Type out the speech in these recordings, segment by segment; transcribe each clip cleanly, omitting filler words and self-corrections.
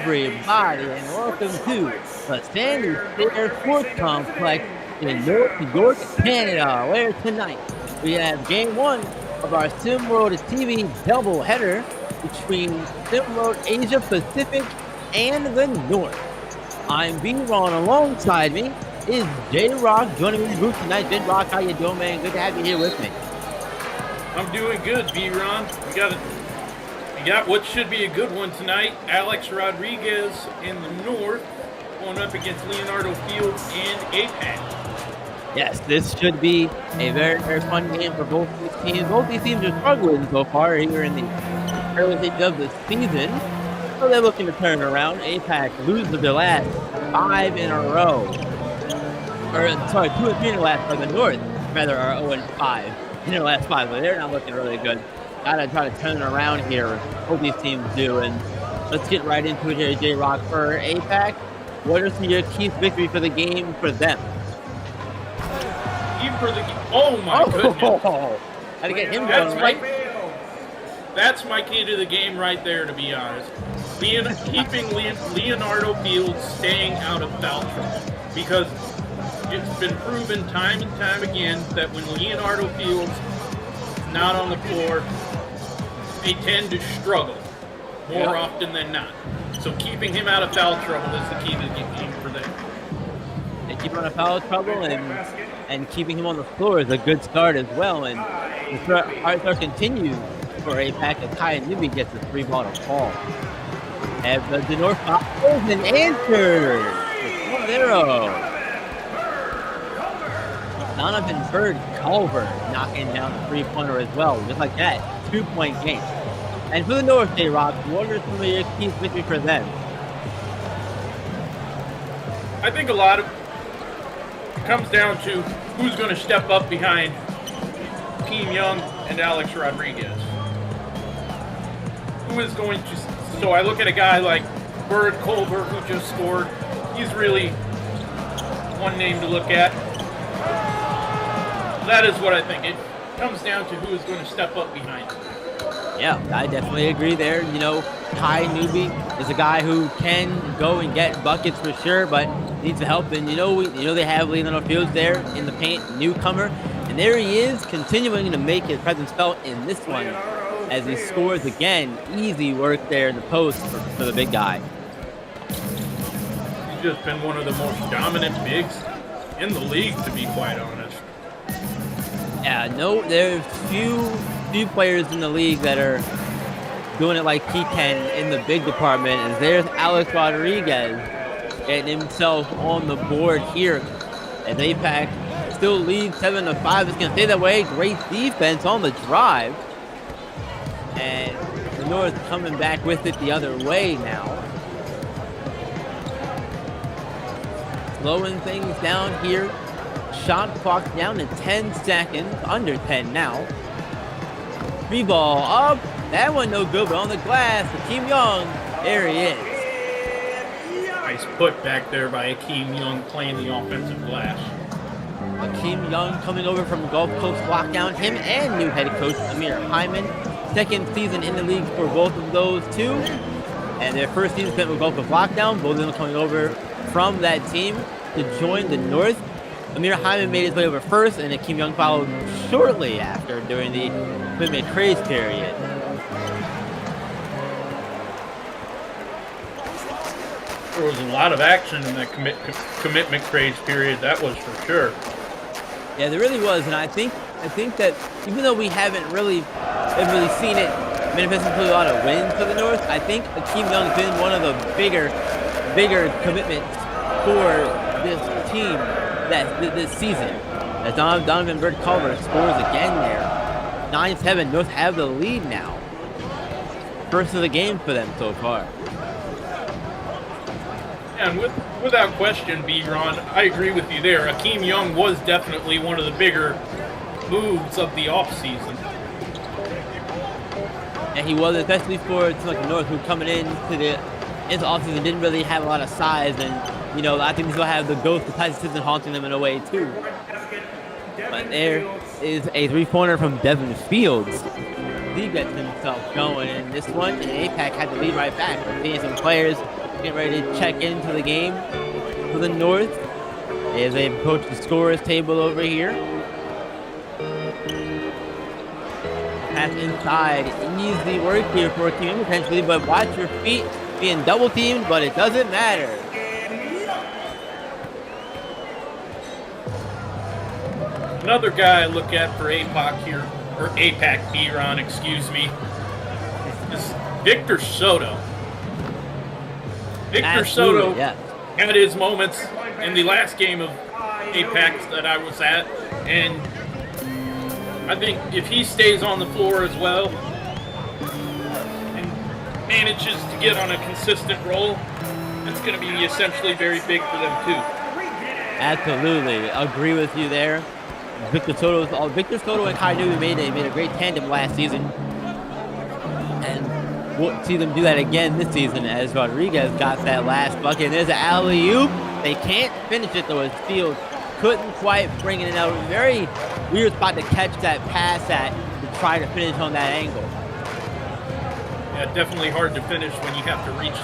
everybody, and welcome to the Sandy Fair Sports Complex in North York, Canada, where tonight we have Game 1 of our SimWorld TV doubleheader between SimWorld Asia Pacific and the North. I'm B-Ron. Alongside me is J-Rock joining me in the booth tonight. J-Rock, how you doing, man? Good to have you here with me. I'm doing good, B-Ron. We got what should be a good one tonight. Alex Rodriguez in the North going up against Leonardo Fields and APAC. Yes, this should be a very, very fun game for both these teams. Both these teams are struggling so far here in the early stage of the season. So they're looking to turn around. APAC loses their last 5 in a row. Or, sorry, 2 and 3 in the last, for the North, rather, are 0 and 5 in their last 5. But they're not looking really good. Gotta try to turn it around here. Hope these teams do. And let's get right into it here, J-Rock. For APAC, what are some of your key victories for the game for them? Oh my goodness. Had to get him going, right? That's my key to the game right there, to be honest. Keeping Leonardo Fields staying out of foul trouble. Because it's been proven time and time again that when Leonardo Fields is not on the floor, they tend to struggle more often than not. So keeping him out of foul trouble is the key to the game for them. They keep him out of foul trouble, and keeping him on the floor is a good start as well. And the hard start continues for APAC as Kai Newby gets the 3-ball to fall. And the North follows and answers with 1-0. Donovan Bird Culver knocking down the 3-pointer as well, just like that. 2-point game. And for the North, J-Rock, what are some of your key victories for them? I think a lot of it comes down to who's going to step up behind Team Young and Alex Rodriguez. Who is going to... So I look at a guy like Bird Culver, who just scored. He's really one name to look at. That is what I think. It comes down to who is going to step up behind him. Yeah, I definitely agree there. You know, Kai Newby is a guy who can go and get buckets for sure, but needs the help. And you know they have Leonardo Fields there in the paint, newcomer, and there he is, continuing to make his presence felt in this one as he scores again. Easy work there in the post for the big guy. He's just been one of the most dominant bigs in the league, to be quite honest. Yeah, no, there's few players in the league that are doing it like he can in the big department. And there's Alex Rodriguez getting himself on the board here as APAC still leads 7-5. It's going to stay that way. Great defense on the drive. And the North coming back with it the other way now. Slowing things down here. Shot clock down to 10 seconds, under 10 now. 3-ball up. That one no good, but on the glass, Akeem Young, there he is. Nice put back there by Akeem Young playing the offensive glass. Akeem Young coming over from Gulf Coast Lockdown. Him and new head coach Amir Hyman. Second season in the league for both of those two. And their first season spent with Gulf Coast Lockdown. Both of them coming over from that team to join the North. Amir Hyman made his way over first, and Akeem Young followed shortly after during the commitment craze period. There was a lot of action in that commitment craze period, that was for sure. Yeah, there really was, and I think that even though we haven't really seen it manifest into a lot of wins for the North, I think Akeem Young's been one of the bigger commitments for this team this season. As Donovan Bird Culver scores again there. 9-7, North have the lead now. First of the game for them so far. And without question, B-Ron, I agree with you there. Akeem Young was definitely one of the bigger moves of the offseason. And he was, especially for like the North, who coming into offseason didn't really have a lot of size, and you know, I think he's gonna have the ghost of Tyson Simpson haunting them in a way too. But there is a 3-pointer from Devin Fields. He gets himself going in this one, and APAC had to lead right back. We're seeing some players getting ready to check into the game for the North as they approach the scorers table over here. Pass inside, easy work here for a team potentially, but watch your feet being double teamed, but it doesn't matter. Another guy I look at for APAC here, or APAC B-Ron, excuse me, is Victor Soto. Victor Soto had his moments in the last game of APAC that I was at, and I think if he stays on the floor as well and manages to get on a consistent roll, it's going to be essentially very big for them too. Absolutely, agree with you there. Victor Soto and Kai Newby made a great tandem last season, and we'll see them do that again this season as Rodriguez got that last bucket. And there's an alley-oop. They can't finish it though. His field couldn't quite bring it in. A very weird spot to catch that pass at to try to finish on that angle. Yeah, definitely hard to finish when you have to reach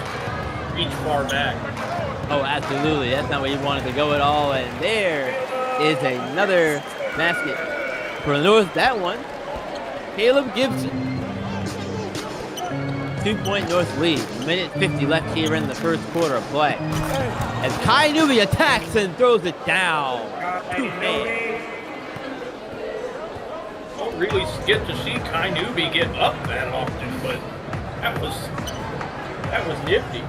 far back. Oh, absolutely. That's not where you wanted to go at all. And there is another basket for the North. That one, Caleb Gibson. 2-point North lead. Minute 50 left here in the first quarter of play. As Kai Newby attacks and throws it down. Two-man. Don't really get to see Kai Newby get up that often, but that was nifty.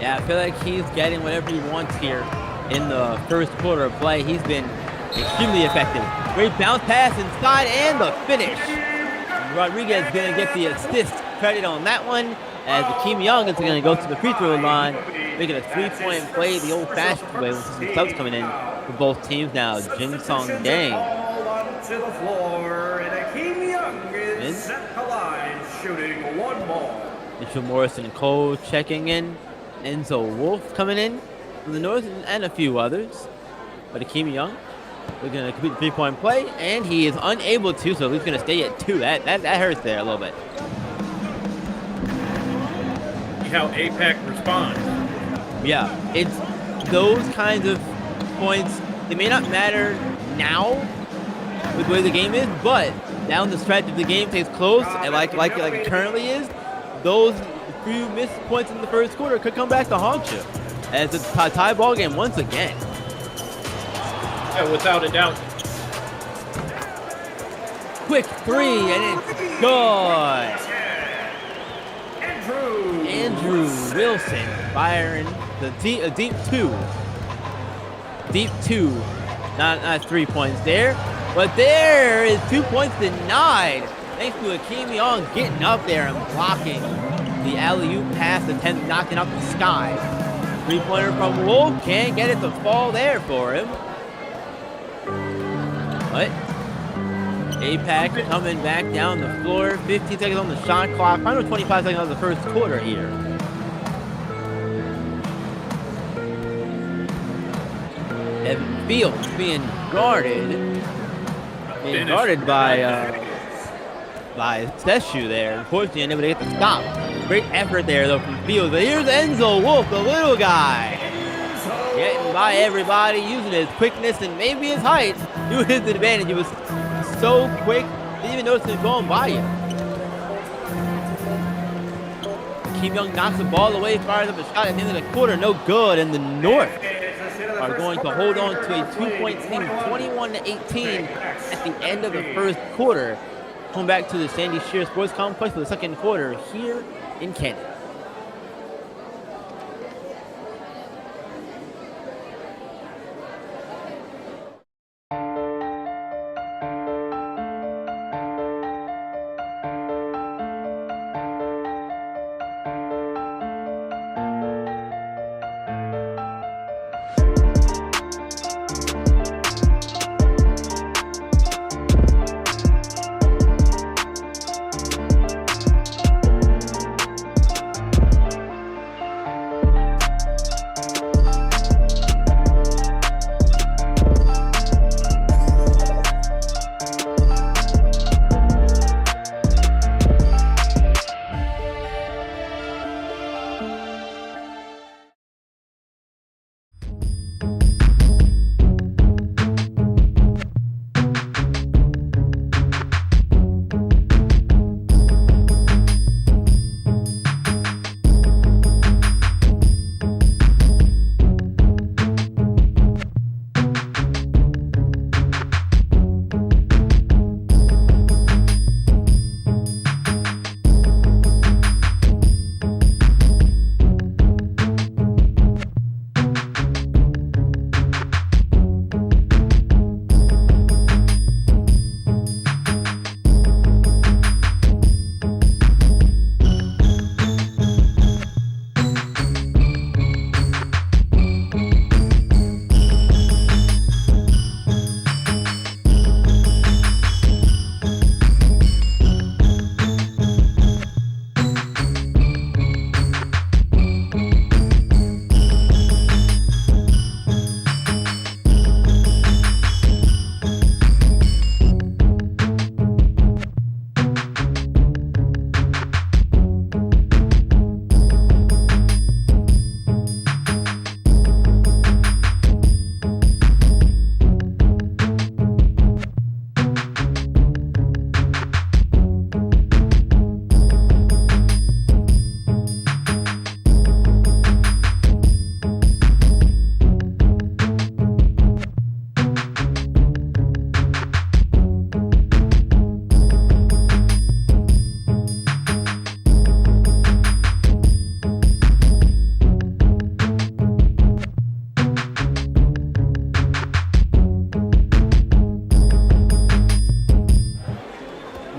Yeah, I feel like he's getting whatever he wants here in the first quarter of play. He's been extremely effective. Great bounce pass inside and the finish. Rodriguez is going to get the assist credit on that one, as Akeem Young is going to go to the free throw line, making a 3-point play the old-fashioned way with some subs coming in for both teams now. Jin Song Dang. To the floor, and Akeem Young is at the line, shooting one more. Mitchell Morrison Cole checking in. Enzo Wolf coming in from the North, and a few others. But Akeem Young, we're going to complete the 3-point play, and he is unable to, so he's going to stay at 2. That hurts there a little bit. See how APAC responds. Yeah, it's those kinds of points. They may not matter now with the way the game is, but down the stretch, if the game stays close, and like it currently is, those few missed points in the first quarter could come back to haunt you as it's a tie ball game once again. Yeah, without a doubt. Quick 3, and it's good. Andrew Wilson firing the deep 2. Deep 2. Not 3 points there, but there is 2 points denied thanks to Akeem Young getting up there and blocking the alley-oop pass attempt, knocking out the sky. 3-pointer from Wolf, can't get it to fall there for him. But APAC coming back down the floor. 15 seconds on the shot clock. Final 25 seconds of the first quarter here. Evan Fields being guarded by Seshu there. Unfortunately, unable to get the stop. Great effort there though from Fields. But here's Enzo Wolf, the little guy, getting by everybody, using his quickness and maybe his height to his advantage. He was so quick, didn't even notice him going by you. Akeem Young knocks the ball away, fires up a shot at the end of the quarter, no good. And the North are going to hold on to a 2-point lead, 21-18 at the end of the first quarter. Come back to the Sandy Shear Sports Complex for the second quarter here in Canada.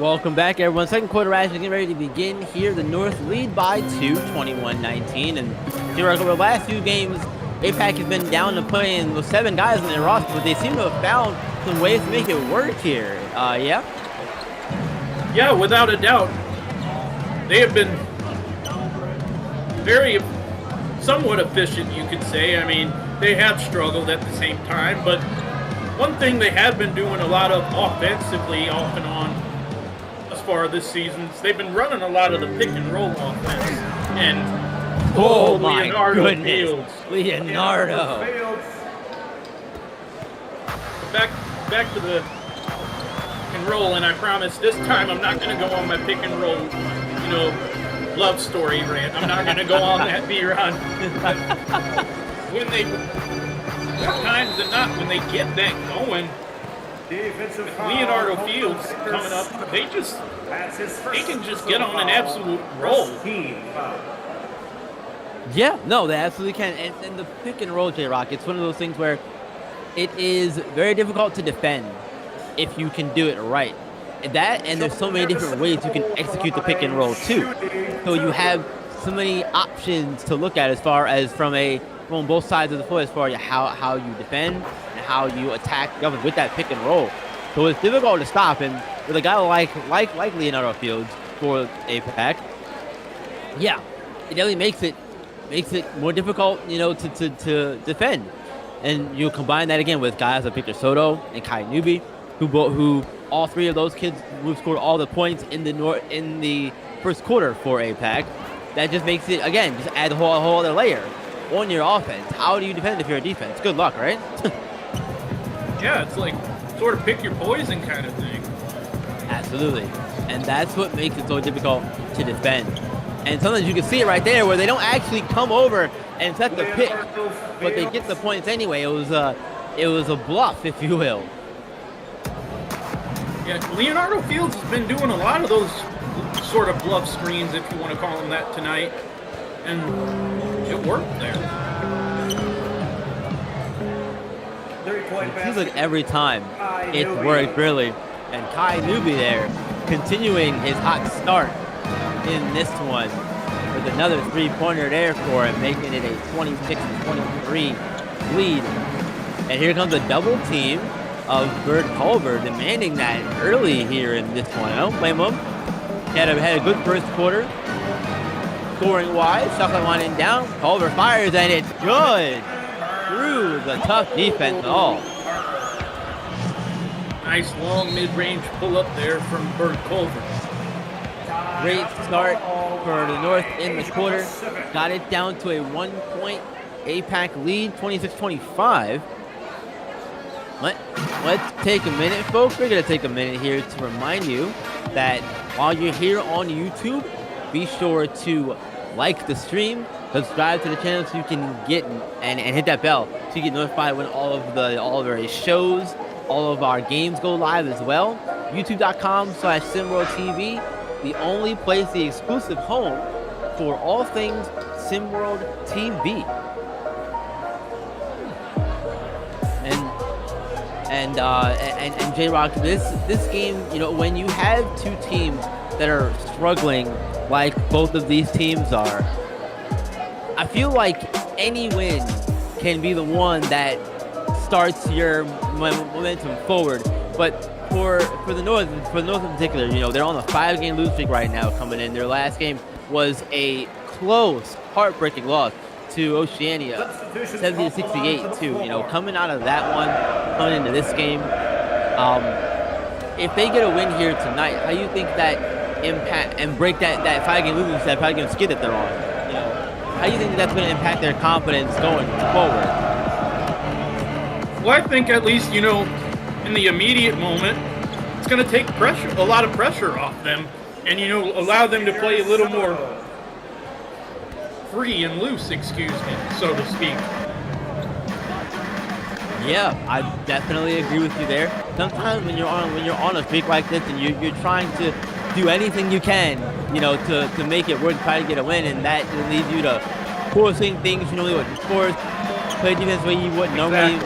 Welcome back, everyone. Second quarter action getting ready to begin here. The North lead by 2, 21-19. And here over the last few games, APAC has been down to playing with 7 guys in their roster, but they seem to have found some ways to make it work here. Yeah? Yeah, without a doubt. They have been very somewhat efficient, you could say. I mean, they have struggled at the same time, but one thing they have been doing a lot of offensively off and on as far as this season is they've been running a lot of the pick and roll offense. And oh my Leonardo goodness. Fields. Leonardo. Back to the pick and roll, and I promise this time I'm not going to go on my pick and roll, love story rant. I'm not going to go on that B-Run. When they, more times than not, when they get that going, Leonardo Fields coming up, they can just get on an absolute roll. Yeah, no, they absolutely can. And the pick and roll, J-Rock, it's one of those things where it is very difficult to defend if you can do it right. And there's so many different ways you can execute the pick and roll too. So you have so many options to look at as far as from both sides of the floor as far as how you defend and how you attack the other with that pick and roll. So it's difficult to stop. And with a guy like Leonardo Fields for APAC, yeah, it definitely makes it more difficult, to defend. And you combine that again with guys like Victor Soto and Kai Newby, who all three of those kids who scored all the points in the first quarter for APAC. That just makes it, again, just add a whole other layer on your offense. How do you defend if you're a defense? Good luck, right? Yeah, it's like sort of pick your poison kind of thing. Absolutely. And that's what makes it so difficult to defend. And sometimes you can see it right there where they don't actually come over and set the pick, but they get the points anyway. It was a bluff, if you will. Yeah, Leonardo Fields has been doing a lot of those sort of bluff screens, if you want to call them that, tonight, and it worked there. It seems like every time it's worked, really. And Kai Newby there, continuing his hot start in this one with another three-pointer there for him, making it a 26-23 lead. And here comes a double team of Bert Culver demanding that early here in this one. I don't blame him. He had a good first quarter. Scoring-wise, shot clock winding down. Culver fires, and it's good. Through the tough defense. Nice long mid-range pull-up there from Bert Culver. Great start for the North in the quarter. Got it down to a 1-point APAC lead, 26-25. Let's take a minute, folks. We're going to take a minute here to remind you that while you're here on YouTube, be sure to like the stream, subscribe to the channel so you can get and hit that bell so you get notified when all of our shows, all of our games go live as well. YouTube.com/SimWorldTV, the only place, the exclusive home for all things SimWorld TV. And J-Rock, this game, when you have two teams that are struggling like both of these teams are, I feel like any win can be the one that starts your momentum forward. But for the North in particular, they're on a 5-game losing streak right now coming in. Their last game was a close, heartbreaking loss to Oceania, 70-68 too. Coming out of that one, coming into this game, if they get a win here tonight, how do you think that impact and break that 5-game losing streak, that 5-game skid that they're on? How do you think that's going to impact their confidence going forward? Well, I think at least, in the immediate moment, it's going to take a lot of pressure off them, and, allow them to play a little more free and loose, so to speak. Yeah, I definitely agree with you there. Sometimes when you're on a streak like this and you're trying to do anything you can, to make it work, try to get a win, and that leads you to forcing things you normally wouldn't force, play defense where you wouldn't normally,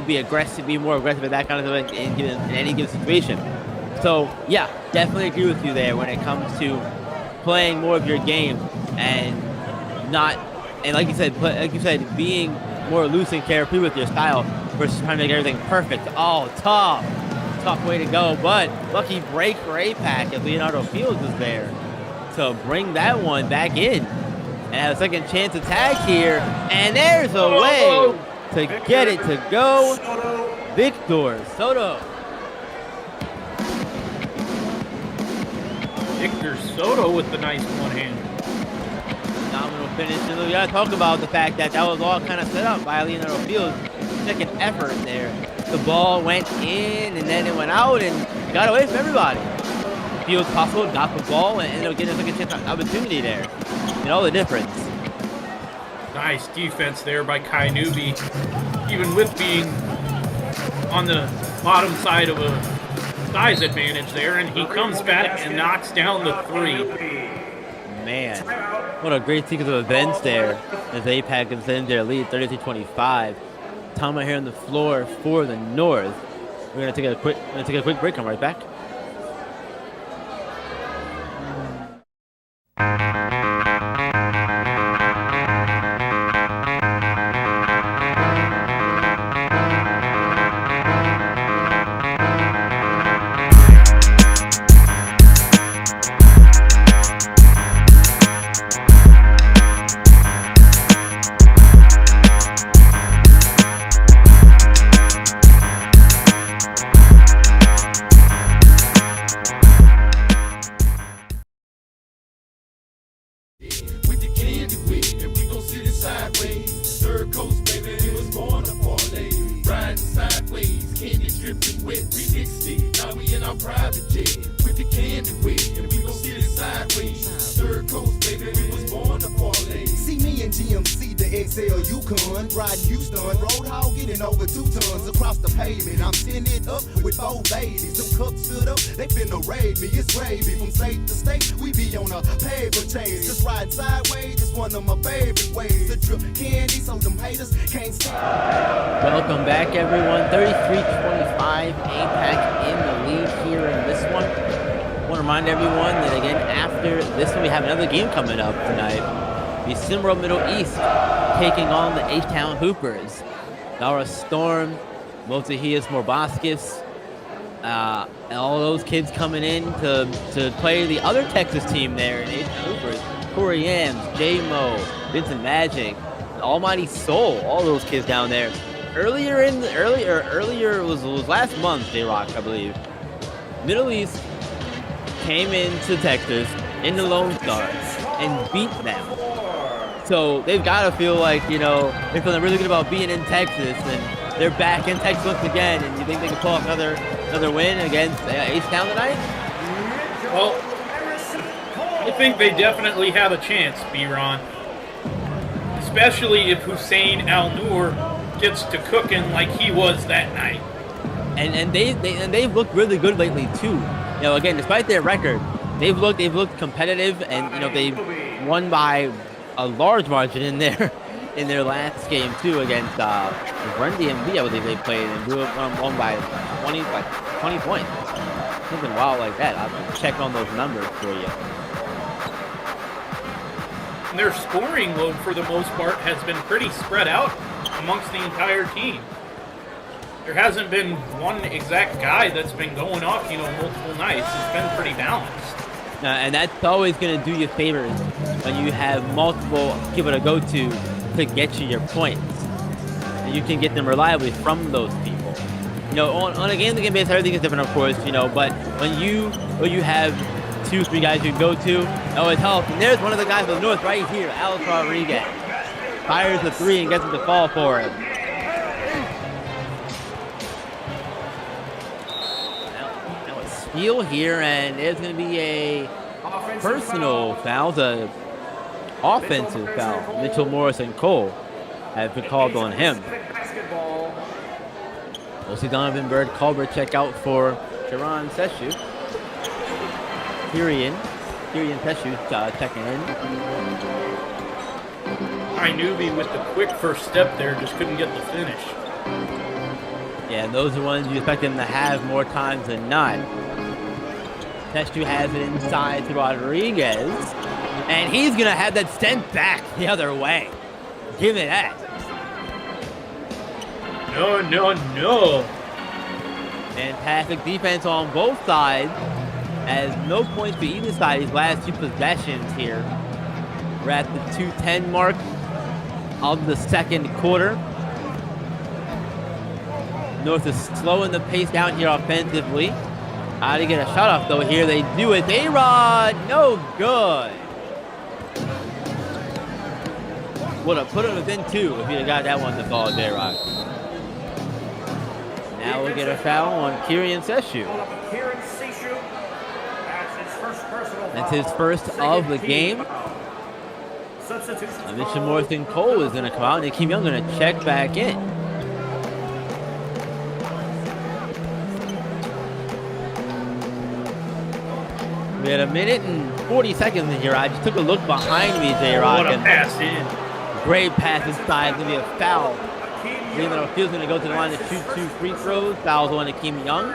be aggressive, be more aggressive at that kind of thing in any given situation. So yeah, definitely agree with you there when it comes to playing more of your game and not, and like you said, being more loose and carefree with your style versus trying to make everything perfect. Oh, tough way to go. But lucky break for APAC if Leonardo Fields is there to bring that one back in and have a second chance to tag here. And there's a way to get it to go. Victor Soto. Victor Soto with the nice one hand. Phenomenal finish. And we gotta talk about the fact that that was all kind of set up by Leonardo Fields. Second effort there. The ball went in and then it went out and got away from everybody. Fields hustled, got the ball, and ended up getting a second chance opportunity there. And all the difference. Nice defense there by Kai Newby. Even with being on the bottom side of a size advantage there, and he comes back and knocks down the 3. Man, what a great sequence of events there as APAC extends their lead 33-25. Time out here on the floor for the North. We're gonna take a quick break. Come right back. Welcome back, everyone. 33-25, APAC in the lead here in this one. I want to remind everyone that, again, after this one, we have another game coming up tonight. The Simworld Middle East taking on the H-Town Hoopers. Dara Storm, Motahias Morbaskis, and all those kids coming in to play the other Texas team there in H-Town Hoopers. Corey Yams, J-Mo, Vincent Magic, Almighty Soul, all those kids down there. Earlier was last month, J-Rock, I believe. Middle East came into Texas in the Lone Star and beat them. So they've got to feel like, they're feeling really good about being in Texas, and they're back in Texas once again. And you think they can pull off another win against H-Town tonight? Well, I think they definitely have a chance, B-Ron. Especially if Hussein Al-Noor gets to cooking like he was that night. And they've looked really good lately too. Again, despite their record, they've looked competitive, and they won by a large margin in their last game too against Run DMV. I believe they played and won by 20 points. Something wild like that. I'll check on those numbers for you. Their scoring load, for the most part, has been pretty spread out amongst the entire team. There hasn't been one exact guy that's been going off, multiple nights. It's been pretty balanced. And that's always going to do you favors when you have multiple people to go to get you your points. And you can get them reliably from those people. On a game-to-game basis, everything is different, of course, but when you have 2-3 guys you can go to, it helps. And there's one of the guys from the North right here, Alex Rodriguez. Fires the 3 and gets him to fall for it. Now a steal here, and there's going to be a personal foul, the offensive foul. Mitchell Morris and Cole have been called on him. We'll see Donovan Bird, Culver check out for Sharon Seshu. Tyrion Teshu checking in. Newby with the quick first step there, just couldn't get the finish. Yeah, and those are ones you expect them to have more times than not. Testu has it inside to Rodriguez. And he's going to have that sent back the other way. Give me that. No, no, no. Fantastic defense on both sides. As no points for either side these last two possessions here. We're at the 2:10 mark of the second quarter. North is slowing the pace down here offensively. How to get a shot off though here. They do it. A-Rod, no good. Would have put it within two if he'd have got that one to fall, J-Rock. Now we'll get a foul on Kieran Seshu. That's his first of the game. Mitchell Morrison Cole is going to come out, and Akeem Young going to check back in. We had a minute and 40 seconds in here. I just took a look behind me, J-Rock. What a pass in. Great pass inside. Going to be a foul. Leland Field's going to go to the line to shoot 2 free throws. Fouls on Akeem Young.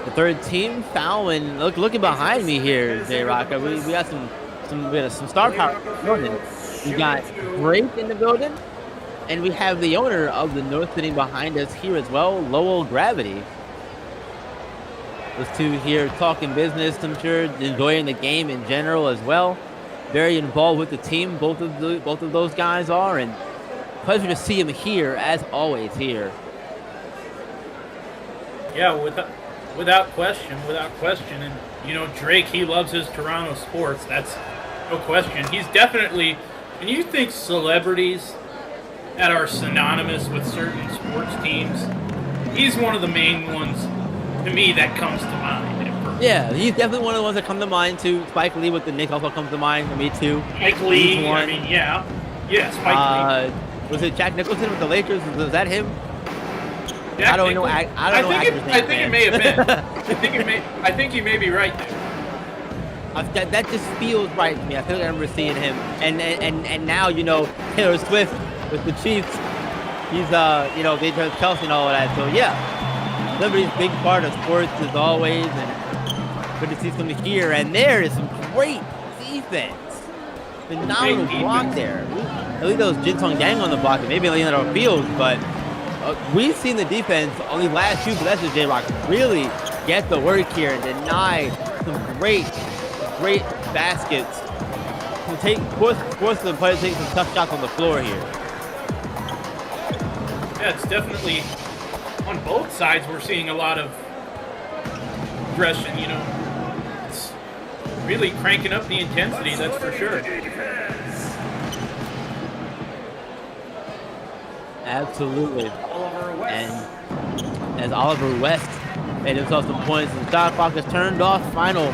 The third team foul, and looking behind me here, J-Rock. We got some star power in the building. We got Drake in the building, and we have the owner of the North sitting behind us here as well, Lowell Gravity. Those two here talking business, I'm sure, enjoying the game in general as well. Very involved with the team, both of those guys are, and pleasure to see him here, as always, here. Yeah, without question. And, you know, Drake, he loves his Toronto sports. That's no question. He's definitely, when you think celebrities that are synonymous with certain sports teams, he's one of the main ones, to me, that comes to mind. Yeah, he's definitely one of the ones that come to mind, too. Spike Lee with the Knicks also comes to mind for me, too. Spike Lee, I mean, yeah. Yeah, Spike Lee. Was it Jack Nicholson with the Lakers? Was that him? Jack I don't know. I think it may have been. I think you may be right there. That just feels right to me. I feel like I remember seeing him. And now, you know, Taylor Swift with the Chiefs. He's you know, they turn Kelsey and all of that. So yeah, celebrity's a big part of sports as always, and good to see some here. And there is some great defense. Phenomenal block there. At least those Jinsung Yang on the block, and maybe Leonardo Fields, but we've seen the defense on these last two possessions, J-Rock, really get the work here and deny some great baskets. Force the players to take some tough shots on the floor here. Yeah, it's definitely, on both sides, we're seeing a lot of aggression, you know. It's really cranking up the intensity, that's for sure. Absolutely. And as Oliver West made himself some points, and the shot clock is turned off. Final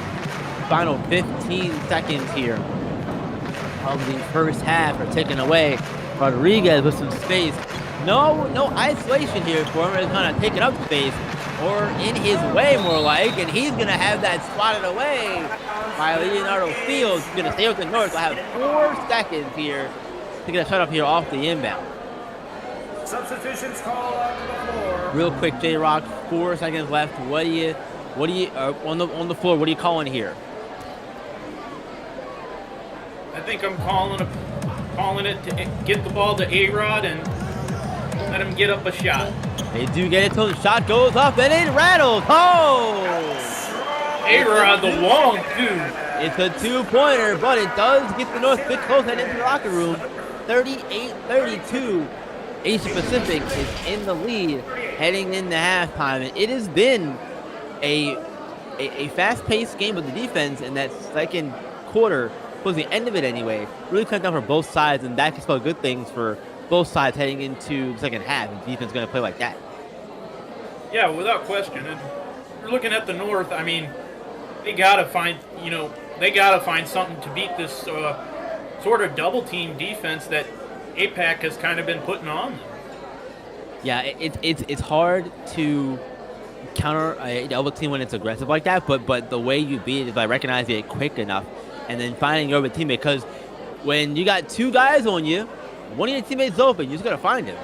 15 seconds here of the first half are taken away. Rodriguez with some space. No isolation here for him. He's kind of taking up space, or in his way more like, and he's going to have that swatted away by Leonardo Fields. He's going to stay with the North. We'll have 4 seconds here to get a shot up here off the inbound. Substitutions called out to the floor. Real quick, J-Rock, 4 seconds left. What do you on the floor? What are you calling here? I think I'm calling it to get the ball to A-Rod and let him get up a shot. They do get it, so the shot goes up and it rattles. Oh! A-Rod, the long two. It's a 2-pointer, but it does get the North bit close and into the locker room. 38-32. Asia Pacific is in the lead heading into halftime. And it has been a fast-paced game with the defense in that second quarter, towards the end of it anyway. Really clamped down for both sides, and that can spell good things for both sides heading into the second half. And the defense is going to play like that. Yeah, without question. And you're looking at the North. I mean, they gotta find something to beat this sort of double-team defense that APAC has kind of been putting on them. Yeah, it's hard to counter a double team when it's aggressive like that, but the way you beat it is by recognizing it quick enough and then finding your other teammate. Because when you got 2 guys on you, one of your teammates is open, you just gotta find him.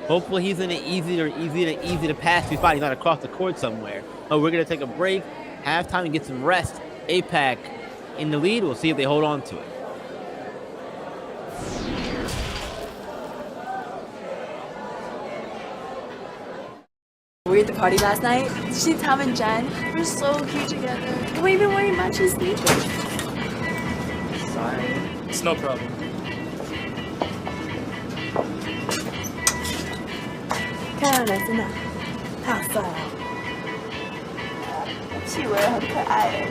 Hopefully he's in an easy to pass spot. He's not across the court somewhere. But we're gonna take a break. halftime and get some rest. APAC in the lead. We'll see if they hold on to it. We were at the party last night. See Tom and Jen. We're so cute together. And we're even wearing matching sneakers. Sorry. It's no problem. 看到男生的，他好帅哦。气味很可爱。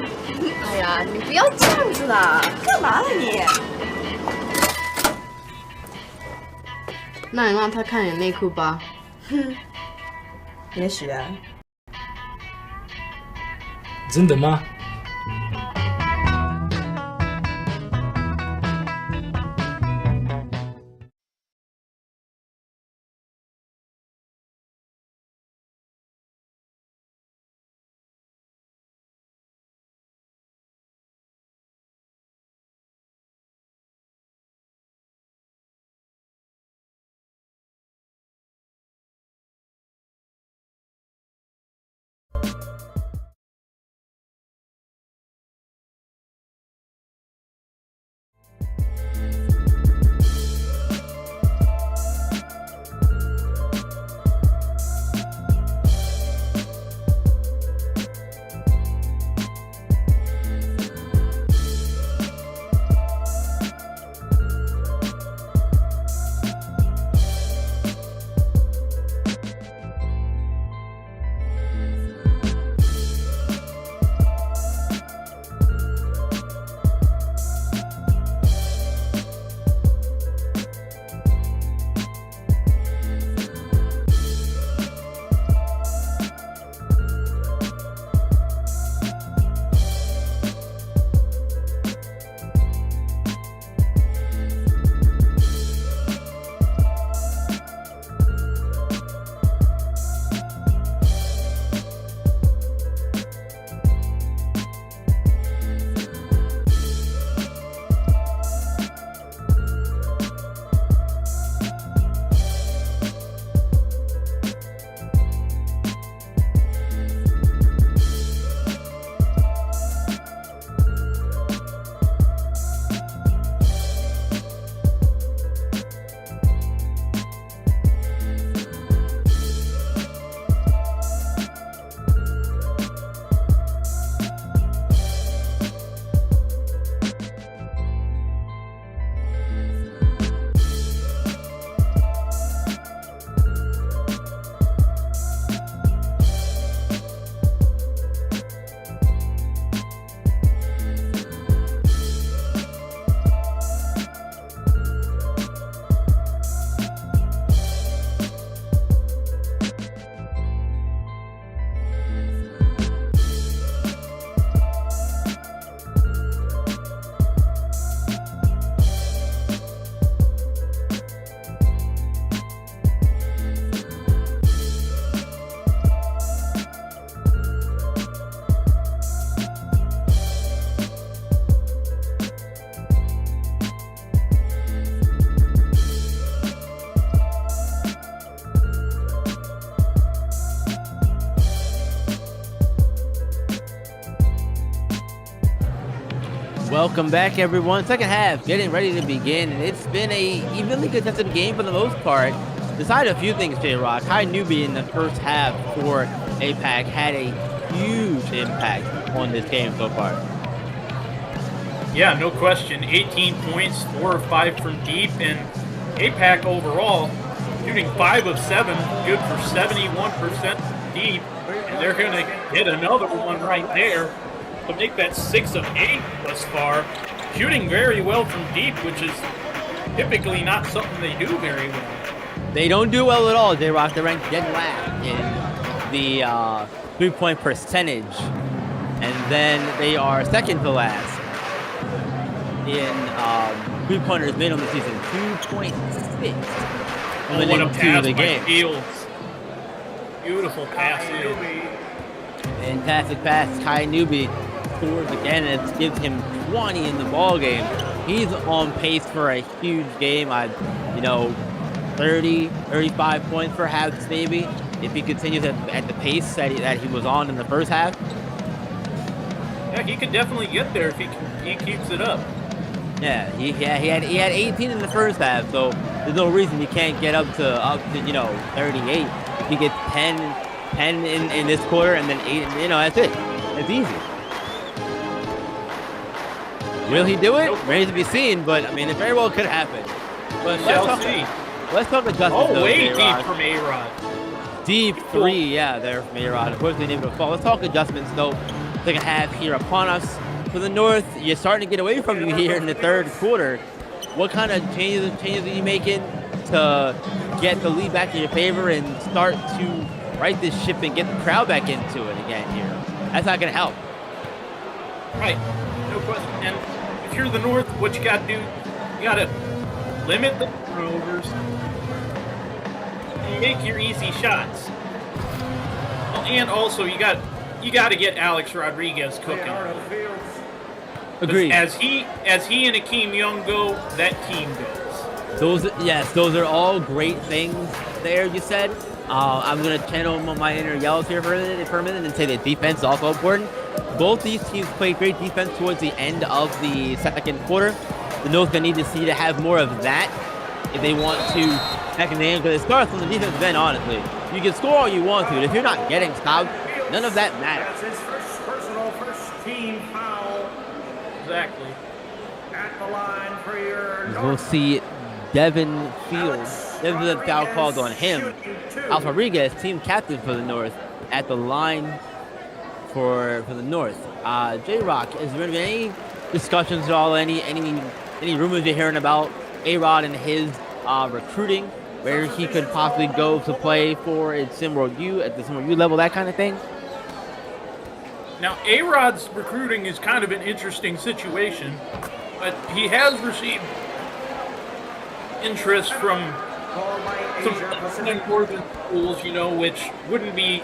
哎呀，你不要这样子啦！干嘛啊你？那你让他看你内裤吧。哼，也许啊。真的吗？Welcome back, everyone. Second half getting ready to begin, and it's been a evenly contested game for the most part. Decided a few things, J-Rock. High newbie in the first half for APAC had a huge impact on this game so far. Yeah, no question. 18 points, 4 or 5 from deep, and APAC overall shooting 5 of 7, good for 71% deep, and they're going to get another one right there to make that 6 of 8 thus far. Shooting very well from deep, which is typically not something they do very well. They don't do well at all, J-Rock. They're ranked dead last in the 3-point percentage, and then they are second to last in three-pointers made on the season, 2.6 what a pass the by game. Fields. Beautiful pass. Fantastic pass. Kai Newby scores again, and it gives him 20 in the ball game. He's on pace for a huge game. 30, 35 points perhaps, maybe, if he continues at the pace that he was on in the first half. Yeah, he could definitely get there if he keeps it up. Yeah, he had 18 in the first half, so there's no reason he can't get up to 38. He gets 10 in this quarter, and then 8. That's it. It's easy. Will he do it? Remains to be seen, but I mean, it very well could happen. But let's talk adjustments. Oh, way deep from A-Rod. Deep 3, yeah, there from A-Rod. Of course, they able to fall. Let's talk adjustments, though. Second half here upon us. For the North, you're starting to get away from you here in the third quarter. What kind of changes are you making to get the lead back in your favor and start to right this ship and get the crowd back into it again here? That's not going to help. Right, no question. And if you're the North, what you got to do, you got to limit the turnovers and make your easy shots. And also, you got to get Alex Rodriguez cooking. Agreed. As he and Akeem Young go, that team goes. Those are all great things there, you said. I'm going to channel my inner yells here for a minute and say that defense is also important. Both these teams played great defense towards the end of the second quarter. The North going to need to see to have more of that if they want to back in the game, because it starts from the defensive end, honestly. You can score all you want to, but if you're not getting stopped, none of that matters. That's his first team foul. Exactly. At the line for your We'll see Devin Fields. There's a foul called on him. Alex Rodriguez, team captain for the North, at the line for the North. J-Rock, is there any discussions at all? Any rumors you're hearing about A-Rod and his recruiting, where he could possibly go to play for at SimWorld U, at the SimWorld U level, that kind of thing? Now, A-Rod's recruiting is kind of an interesting situation, but he has received interest from some northern schools, which wouldn't be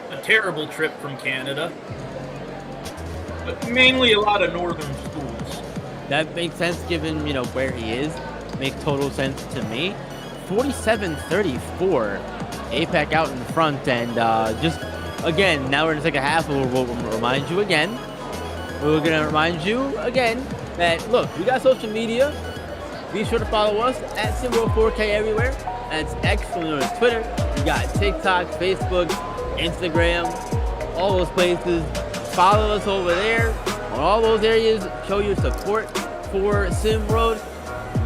a terrible trip from Canada, but mainly a lot of northern schools. That makes sense given, where he is. Makes total sense to me. 47-34, APAC out in front, and just, again, now we're in the second half, we'll remind you again. We're going to remind you again that, look, we got social media. Be sure to follow us at SimWorld4K everywhere. That's X, known as Twitter. We got TikTok, Facebook, Instagram, all those places. Follow us over there on all those areas. Show your support for SimWorld.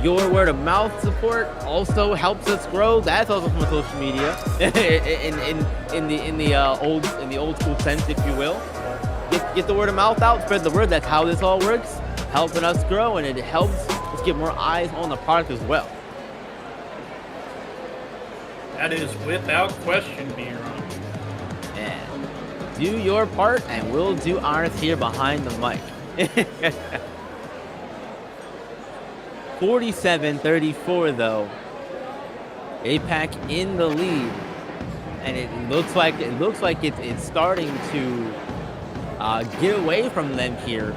Your word of mouth support also helps us grow. That's also from social media, in the old school sense, if you will. Get the word of mouth out, spread the word. That's how this all works, helping us grow, and it helps us get more eyes on the product as well. That is without question, B-Ron. And do your part, and we'll do ours here behind the mic. 47-34 though. APAC in the lead, and it looks like it's starting to get away from them here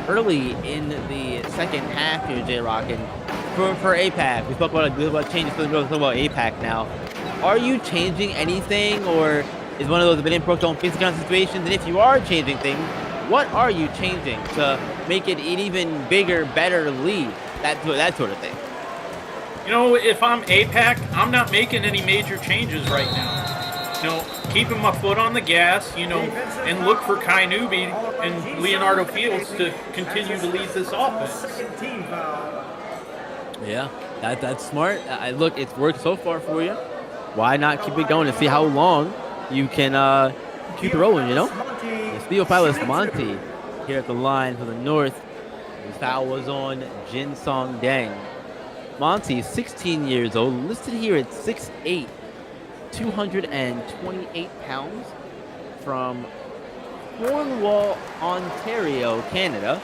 early in the second half here, J-Rock. And for APAC, we spoke about changes, so we're going to talk about APAC now. Are you changing anything, or is one of those been broke don't face kind of situations? And if you are changing things, what are you changing to make it an even bigger, better lead? That sort of thing. If I'm APAC, I'm not making any major changes right now. Keeping my foot on the gas, and look for Kai Newby and Leonardo Fields to continue to lead this offense. Yeah, that's smart. Look, it's worked so far for you. Why not keep it going and see how long you can keep it rolling, The Steel Pilots Monty here at the line for the North. His foul was on Jin Song Deng. Monty, 16 years old, listed here at 6'8", 228 pounds, from Cornwall, Ontario, Canada.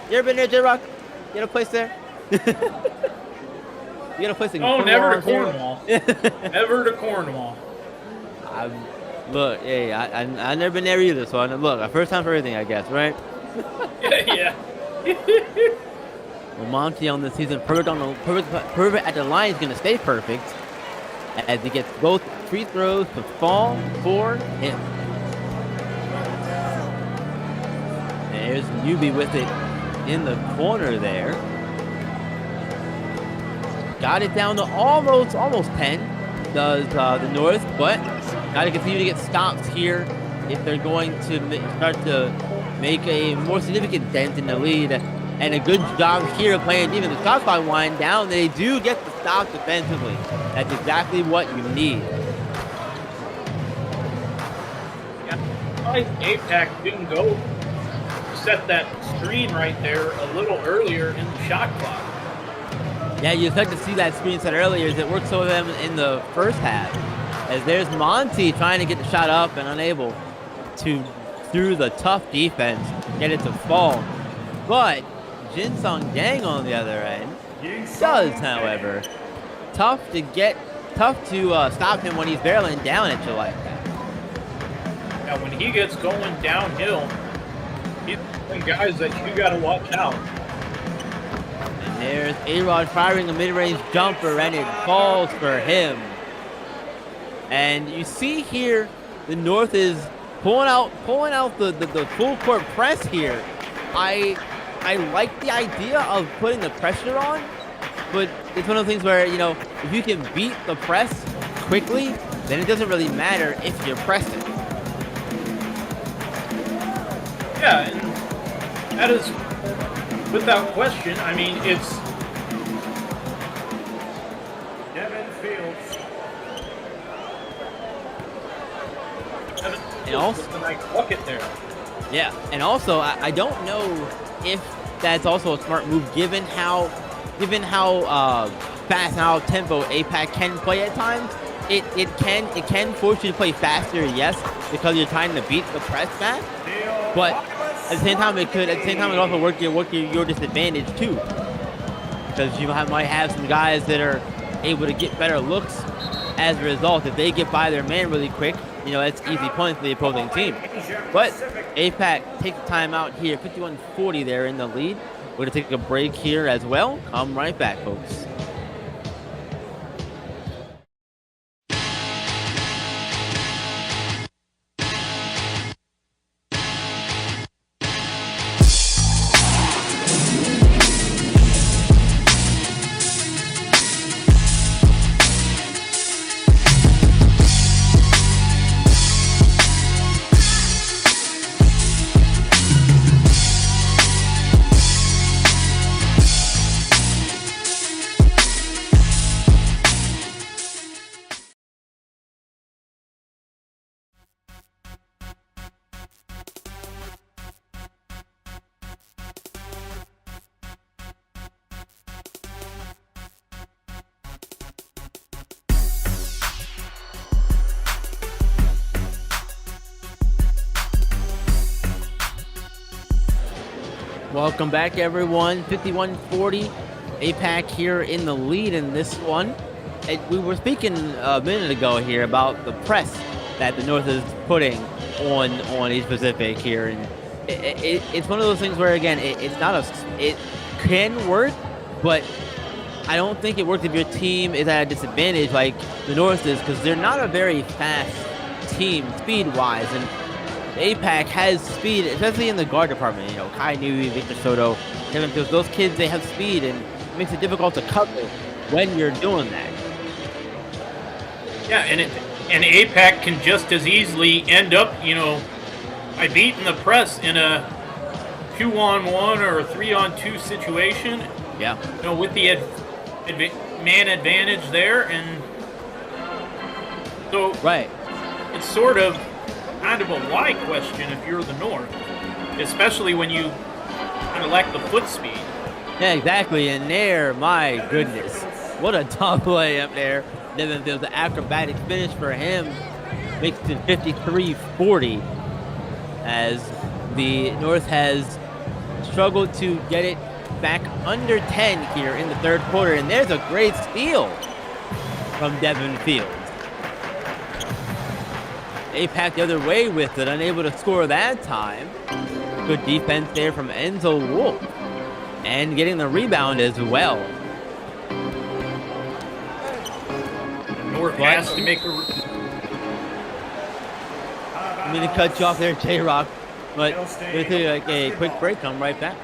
You ever been there, J-Rock? You got a place there? You got a place in Cornwall? Oh, never to Cornwall. Never to Cornwall. Look, hey, I've never been there either, so look, first time for everything, I guess, right? Yeah. Well, Monty on the season, perfect at the line is going to stay perfect as he gets both free throws to fall for him. There's Newbie with it in the corner there. Got it down to almost 10, does the North, but got to continue to get stops here if they're going to start to make a more significant dent in the lead. And a good job here playing even the shot clock wind down. They do get the stop defensively. That's exactly what you need. Yeah, APAC didn't go set that screen right there a little earlier in the shot clock. Yeah, you expect to see that screen set earlier as it worked for them in the first half. As there's Monty trying to get the shot up and unable to, through the tough defense, get it to fall. But Jin Sung Yang on the other end does, however. Tough to stop him when he's barreling down at you like that. Now, when he gets going downhill, he's some guys that you got to watch out. And there's A-Rod firing a mid-range jumper, and it falls for him. And you see here, the North is pulling out the full court press here. I like the idea of putting the pressure on, but it's one of those things where, you know, if you can beat the press quickly, then it doesn't really matter if you're pressing. Yeah, and that is without question. I mean, it's Devin Fields. And also, a nice bucket there. yeah, and also I don't know if that's also a smart move given how fast and how tempo APAC can play at times. It can force you to play faster, yes, because you're trying to beat the press back. But at the same time, it also work your disadvantage too, because you might have some guys that are able to get better looks as a result. If they get by their man really quick, you know, that's easy points for the opposing team. But APAC takes the time out here, 51-40 there in the lead. We're gonna take a break here as well. Come right back, folks. Welcome back, everyone. 51-40, APAC here in the lead in this one. We were speaking a minute ago here about the press that the North is putting on East Pacific here, and it's one of those things where, again, it can work, but I don't think it works if your team is at a disadvantage like the North is, because they're not a very fast team speed-wise, and APAC has speed, especially in the guard department. You know, Kai Nui, Victor Soto, Kevin Fields, those kids, they have speed, and it makes it difficult to cover when you're doing that. Yeah, and APAC can just as easily end up, you know, by beating the press in a 2-on-1 or a 3-on-2 situation. Yeah. You know, with the man advantage there, and so right. It's sort of kind of a why question if you're the North, especially when you kind of lack the foot speed. Yeah, exactly. And there, my goodness, what a tough play up there. Devin Fields, the acrobatic finish for him makes it 53-40, as the North has struggled to get it back under 10 here in the third quarter. And there's a great steal from Devin Fields. APAC the other way with it, unable to score that time. Good defense there from Enzo Wolf, and getting the rebound as well. North has to make a... I'm going to cut you off there, J-Rock. But we'll take like a quick break. Come right back.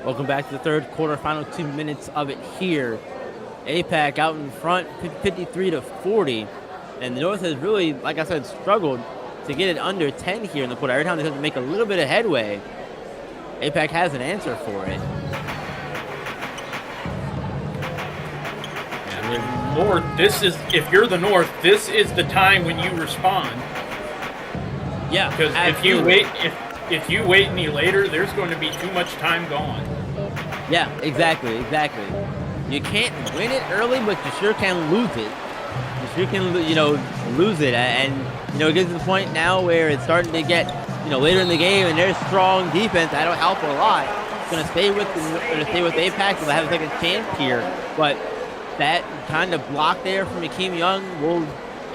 Welcome back to the third quarter, final 2 minutes of it here. APAC out in front, 53-40. And the North has really, like I said, struggled to get it under 10 here in the quarter. Every time they have to make a little bit of headway, APAC has an answer for it. And North, if you're the North, this is the time when you respond. Yeah, because if you wait any later, there's going to be too much time gone. Yeah, exactly. You can't win it early, but you sure can lose it. You sure can, lose it. And, it gets to the point now where it's starting to get, later in the game, and there's strong defense. That'll help a lot. It's going to stay with APAC, so they have a second chance here. But that kind of block there from Akeem Young will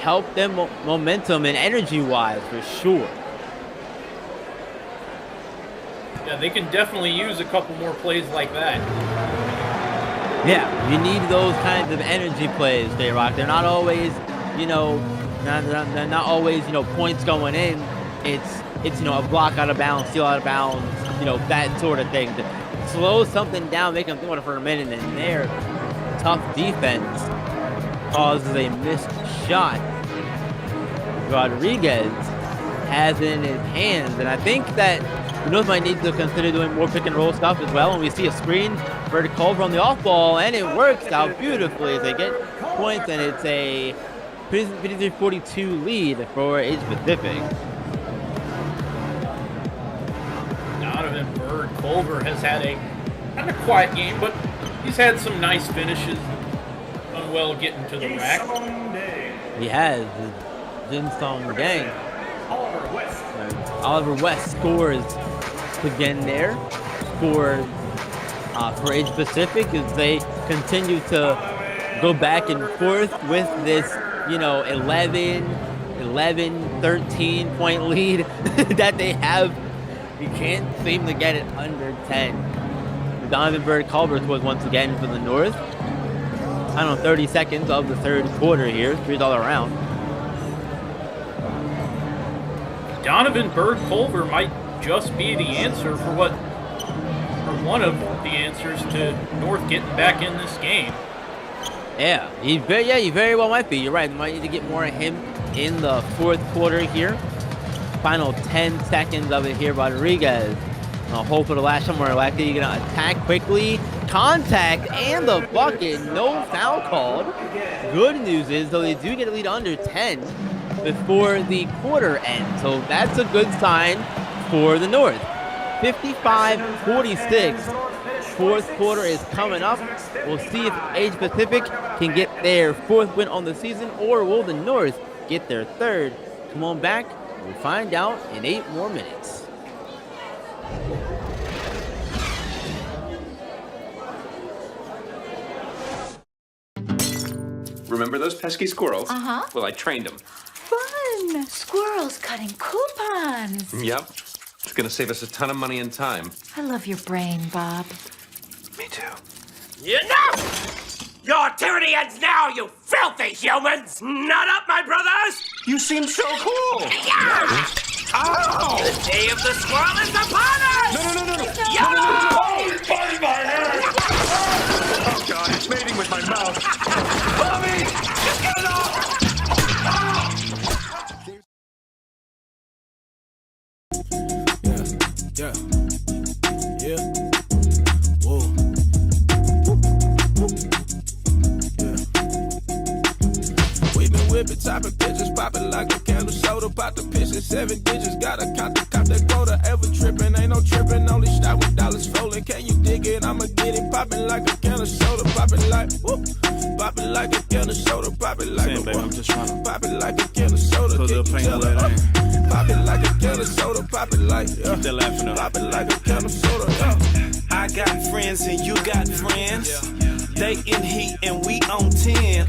help them momentum and energy-wise for sure. Yeah, they can definitely use a couple more plays like that. Yeah, you need those kinds of energy plays, J-Rock. They're not always, not always, points going in. It's a block out of bounds, steal out of bounds, that sort of thing. To slow something down, make them think about it for a minute, and their tough defense causes a missed shot. Rodriguez has it in his hands, and I think that the North might need to consider doing more pick and roll stuff as well. And we see a screen for Culver on the off ball, and it works out beautifully as they get points, and it's a 53-42 lead for Asia Pacific. Donovan Bird Culver has had a kind of quiet game, but he's had some nice finishes. Done well getting to the rack. He has. Jin Song Gang. Oliver West scores again there. Scores for Asia Pacific as they continue to go back and forth with this, 11, 13 point lead that they have. You can't seem to get it under 10. Donovan Bird Culver was once again for the North. 30 seconds of the third quarter here, $3 round. Donovan Bird Culver might just be the answer for one of the answers to North getting back in this game. Yeah, he very well might be. You're right. Might need to get more of him in the fourth quarter here. Final 10 seconds of it here. Rodriguez Hope for the last time where likely you're gonna attack quickly. Contact and the bucket. No foul called. Good news is, though, they do get a lead under 10 before the quarter ends. So that's a good sign for the North. 55-46. Fourth quarter is coming up. We'll see if Asia Pacific can get their fourth win on the season, or will the North get their third? Come on back. We'll find out in 8 more minutes. Remember those pesky squirrels? Uh-huh. Well, I trained them. Fun! Squirrels cutting coupons. Yep. It's gonna save us a ton of money and time. I love your brain, Bob. Me too. Enough! Your tyranny ends now, you filthy humans! Not up, my brothers! You seem so cool! Yeah! Ow! The day of the squirrel is upon us! No! YOLO! Oh, it's biting my head! Oh, God, it's mating with my mouth. Mommy! Just get it off! Yeah. Whoa. Yeah. We been whipping, chopping pictures, popping like a candle soda, pop the pitches, 7 digits, gotta count that quota. Ever tripping, ain't no tripping, only stop with dollars falling. Can you dig it? I'ma get it, popping like a candle soda, popping like whoop, popping like a candle soda, popping like a baby, I'm just trying to popping like a candle soda. put a little pain away there. Pop it like a candle soda, pop it like Keep that laughing up. pop it like a candle soda. I got friends and you got friends. They in heat and we on 10.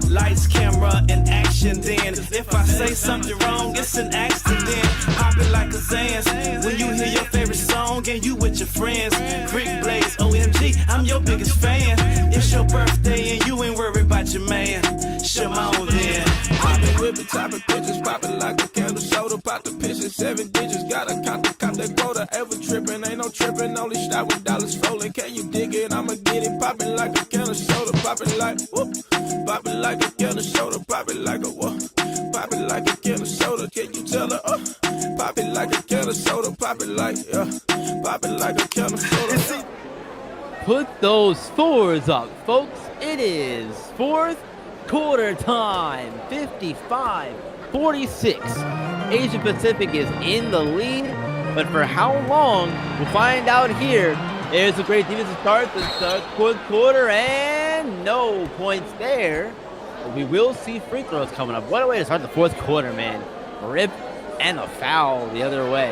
Lights, camera, and action then. If I say something wrong, it's an accident. Pop it like a Zans. When you hear your favorite song and you with your friends. Brick Blaze, OMG, I'm your biggest fan. It's your birthday and you ain't worried about your man. Shimon then. Pop it, whip it, chopping pitches, popping like a candle soda, pop the pitches, 7 digits, gotta count that quota. Ever tripping, ain't no tripping, only stop with dollars falling. Can you dig it? I'ma get it, popping like a candle soda, popping like whoop, popping like a candle soda, popping like a whoop, popping like a candle soda. Can you tell her? Pop it like a candle soda, popping like popping like a candle soda. Put those scores up, folks. It is fourth quarter time, 55-46. Asia Pacific is in the lead, but for how long, we'll find out here. There's a great defensive start to the fourth quarter, and no points there. But we will see free throws coming up. What a way to start the fourth quarter, man. Rip and a foul the other way.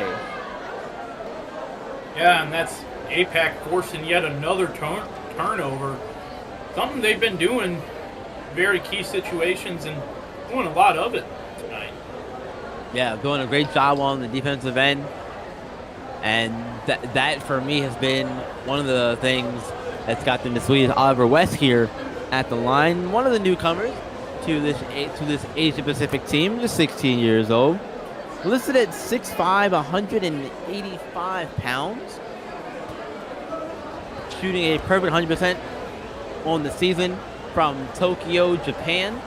Yeah, and that's APAC forcing yet another turnover. Something they've been doing, very key situations, and doing a lot of it tonight. Yeah, doing a great job on the defensive end. And that for me has been one of the things that's got them to Sweden. Oliver West here at the line, one of the newcomers to this Asia Pacific team, just 16 years old. Listed at 6'5", 185 pounds. Shooting a perfect 100% on the season from Tokyo, Japan.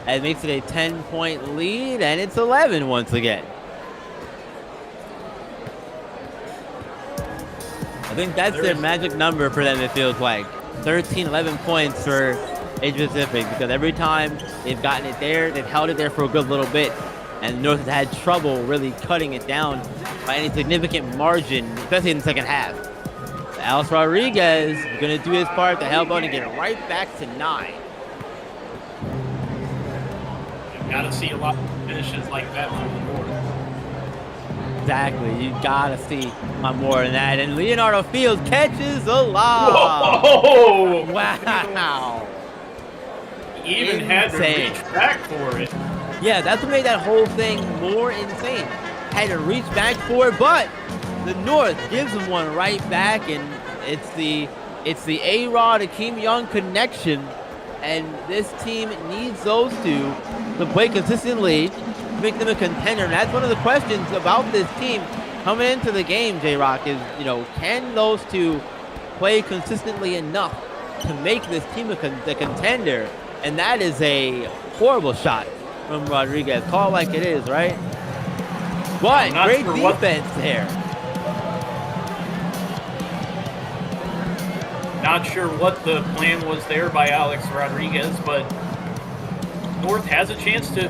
That makes it a 10-point lead, and it's 11 once again. I think that's their magic number for them, it feels like. 13, 11 points for Asia Pacific, because every time they've gotten it there, they've held it there for a good little bit. And the North has had trouble really cutting it down by any significant margin, especially in the second half. Alex Rodriguez is going to do his part to help out and get it right back to 9. You've got to see a lot of finishes like that from the North. Exactly. You got to see a lot more than that. And Leonardo Fields catches the lob. Whoa! Wow. He even had to reach back for it. Yeah, that's what made that whole thing more insane. Had to reach back for it, but the North gives him one right back, and it's the A-Rod Akeem Young connection, and this team needs those two to play consistently to make them a contender. And that's one of the questions about this team coming into the game, J-Rock, is, can those two play consistently enough to make this team a contender? And that is a horrible shot from Rodriguez. Call it like it is, right? But great defense there. Not sure what the plan was there by Alex Rodriguez, but North has a chance to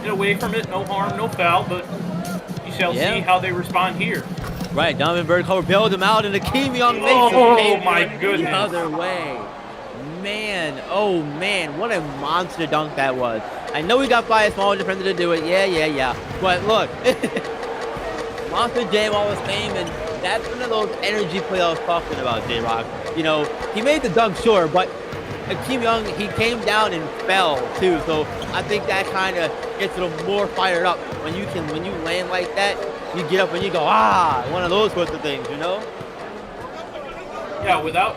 get away from it. No harm, no foul, but you shall see how they respond here. Right, Donovan Berghofer bailed him out, and the Kim Young makes Oh my goodness. the other way. Man, oh man, what a monster dunk that was. I know he got by a small defender to do it. Yeah. But look, monster jam all the same, and that's one of those energy plays I was talking about, J-Rock. You know, he made the dunk, sure, but Kim Young, he came down and fell too. So I think that kind of gets a little more fired up when you land like that. You get up and you go, one of those sorts of things, you know? Yeah, without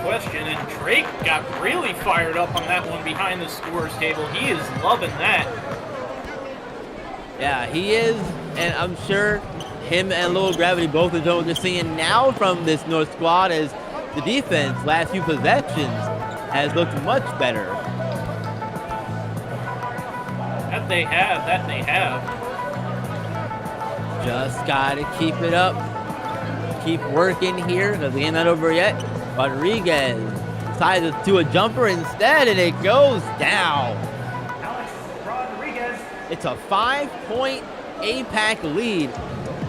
question. And Drake got really fired up on that one behind the scorer's table. He is loving that. Yeah, he is, and I'm sure him and Low Gravity both enjoy what they're seeing now from this North squad, as the defense last few possessions has looked much better. That they have. Just gotta keep it up. Keep working here, because the game's not over yet. Rodriguez decides to do a jumper instead, and it goes down. Alex Rodriguez. It's a 5-point APAC lead.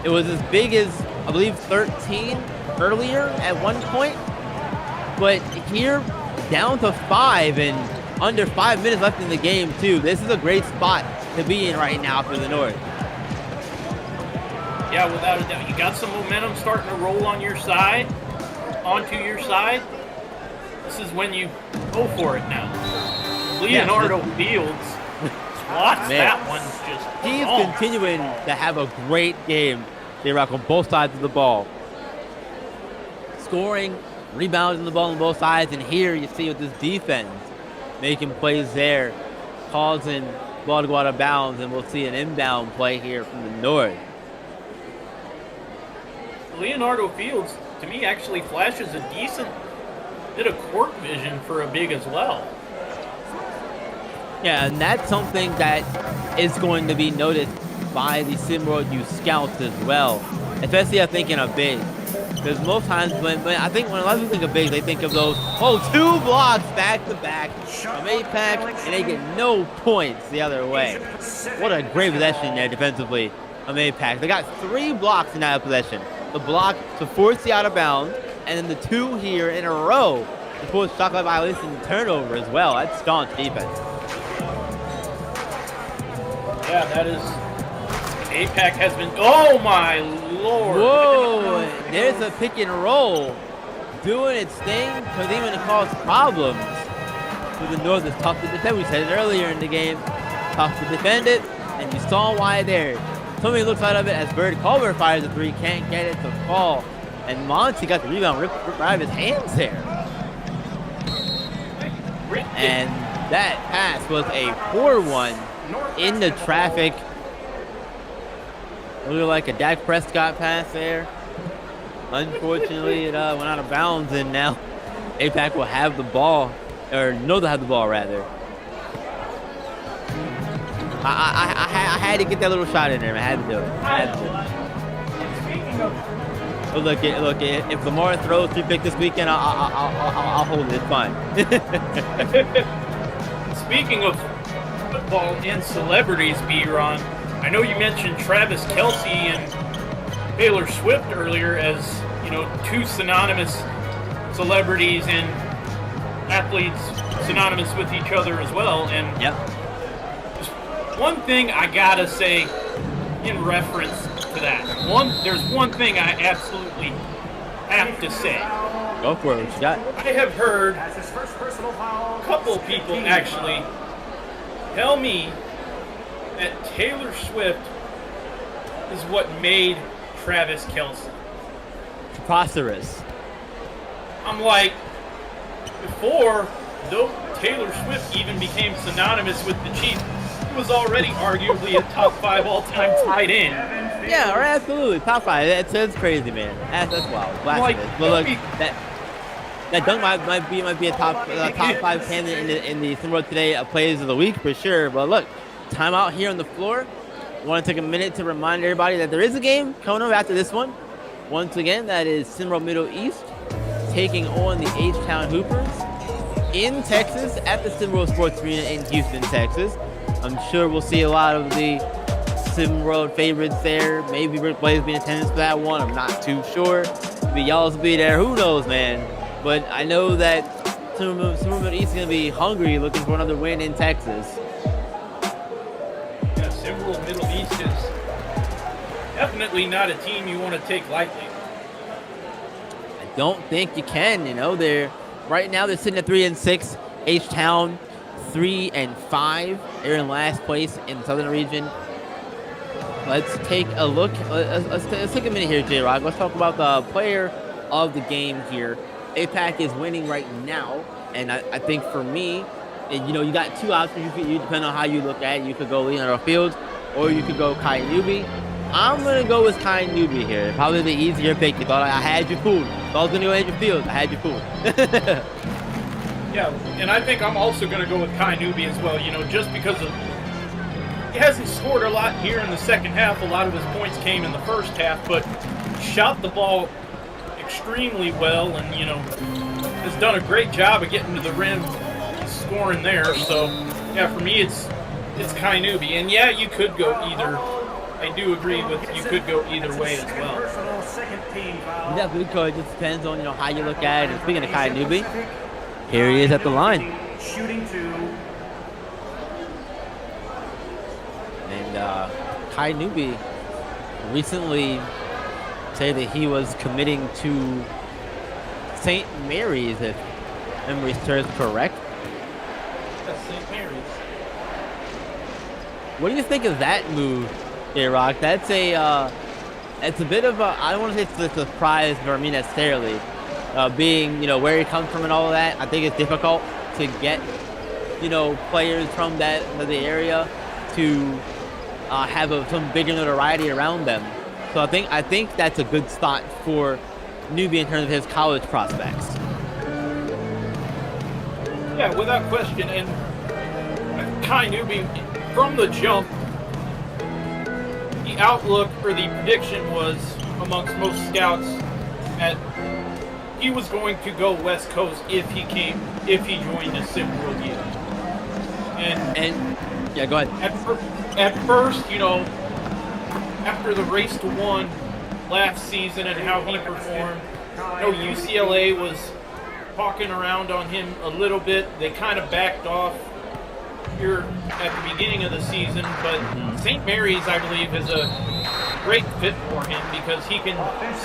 It was as big as, I believe, 13 earlier at one point. But here, down to 5 and under 5 minutes left in the game, too. This is a great spot to be in right now for the North. Yeah, without a doubt. You got some momentum starting to roll on your side, onto your side. This is when you go for it now. Leonardo Fields lost that one. He's continuing to have a great game, J-Rock, on both sides of the ball. Scoring, rebounding the ball on both sides, and here you see with this defense making plays there, causing ball to go out of bounds, and we'll see an inbound play here from the North. Leonardo Fields, to me, actually flashes a decent bit of court vision for a big as well. Yeah, and that's something that is going to be noticed by the SimWorld U scouts as well, especially I'm thinking of bigs. Because most times when a lot of people think of bigs, they think of those, 2 blocks back to back from APAC, and they get no points the other way. What a great possession there defensively from APAC. They got 3 blocks in that possession. The block to force the out of bounds, and then the 2 here in a row to force shot clock violation and turnover as well. That's staunch defense. Yeah, that is. APAC has been. Oh my lord! Whoa! There's a pick and roll doing its thing, because even to cause problems for the North. It's tough to defend. We said it earlier in the game. Tough to defend it, and you saw why there. Somebody looks out of it as Bird Culver fires a 3, can't get it to fall. And Monty got the rebound ripped right out of his hands there. And that pass was a 4-1 in the traffic. Looked like a Dak Prescott pass there. Unfortunately, it went out of bounds, and now APAC will have the ball, or no, they'll have the ball rather. I had to get that little shot in there. I had to do it. But look, if Lamar throws 3 picks this weekend, I'll hold it. It's fine. Speaking of football and celebrities, B-Ron, I know you mentioned Travis Kelce and Taylor Swift earlier as, 2 synonymous celebrities and athletes synonymous with each other as well. And yep. One thing I gotta say in reference to that. There's one thing I absolutely have to say. Go for it. What you got? I have heard a couple people actually tell me that Taylor Swift is what made Travis Kelce. Preposterous. I'm like, before though Taylor Swift even became synonymous with the Chiefs, was already arguably a top 5 all-time tight end. Yeah, right, absolutely. Top 5. That's crazy, man. That's wild. Blasphemous. But look, that dunk might be a top 5 candidate in the SimWorld Today Plays of the Week for sure. But look, timeout here on the floor. I want to take a minute to remind everybody that there is a game coming up after this one. Once again, that is SimWorld Middle East taking on the H-Town Hoopers in Texas at the SimWorld Sports Arena in Houston, Texas. I'm sure we'll see a lot of the SimWorld favorites there. Maybe Rick Blaze will be in attendance for that one. I'm not too sure. Maybe y'all will be there. Who knows, man? But I know that SimWorld Middle East is going to be hungry, looking for another win in Texas. Yeah, SimWorld Middle East is definitely not a team you want to take lightly. I don't think you can. You know, right now they're sitting at 3-6. H-Town 3-5. They're in last place in the Southern region. Let's take a look. Let's take a minute here, J-Rock. Let's talk about the player of the game here. APAC is winning right now, and I think for me, you got two options. You depend on how you look at it. You could go Leonardo Fields, or you could go Kai Newby. I'm gonna go with Kai Newby here. Probably the easier pick. You thought I had you fooled. If I was gonna go Andrew Fields, I had you fooled. Yeah, and I think I'm also going to go with Kai Newby as well, just because he hasn't scored a lot here in the second half. A lot of his points came in the first half, but shot the ball extremely well and, has done a great job of getting to the rim and scoring there. So, yeah, for me, it's Kai Newby. And, yeah, you could go either. I do agree with you could go either way as well. You definitely could. It just depends on, how you look at it. And speaking of Kai Newby, here he is at the line. Shooting 2. And Kai Newby recently said that he was committing to St. Mary's, if memory serves correct. That's St. Mary's. What do you think of that move, J-Rock? That's a bit of a, I don't want to say it's a surprise for me necessarily. Being, where he comes from and all of that, I think it's difficult to get, players from the area to have some bigger notoriety around them. So I think that's a good spot for Newby in terms of his college prospects. Yeah, without question. And Kai Newby, from the jump, the outlook or the prediction was amongst most scouts that he was going to go West Coast if he joined the SimWorld Youth. And yeah, go ahead. At first, after the race to one last season and how he performed, UCLA was talking around on him a little bit. They kind of backed off here at the beginning of the season, but St. Mary's, I believe, is a great fit for him because he can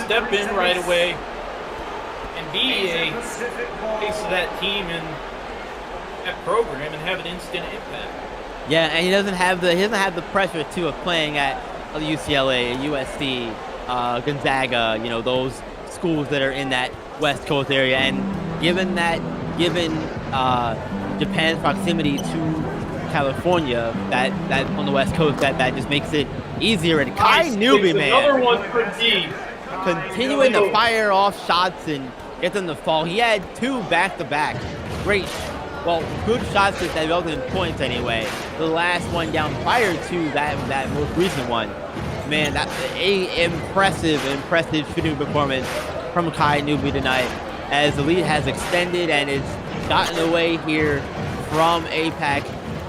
step in right away and be a face of that team and that program and have an instant impact. Yeah, and he doesn't have the pressure too of playing at UCLA, USC, Gonzaga, those schools that are in that West Coast area. And given Japan's proximity to California, that on the West Coast, that just makes it easier. And Kai Newby, man, another one for D. Continuing to fire off shots and get them to fall. He had 2 back-to-back. Great. Well, good shots that resulted in points anyway. The last one down prior to that most recent one. Man, that's a impressive shooting performance from Kai Newby tonight as the lead has extended and it's gotten away here from APAC,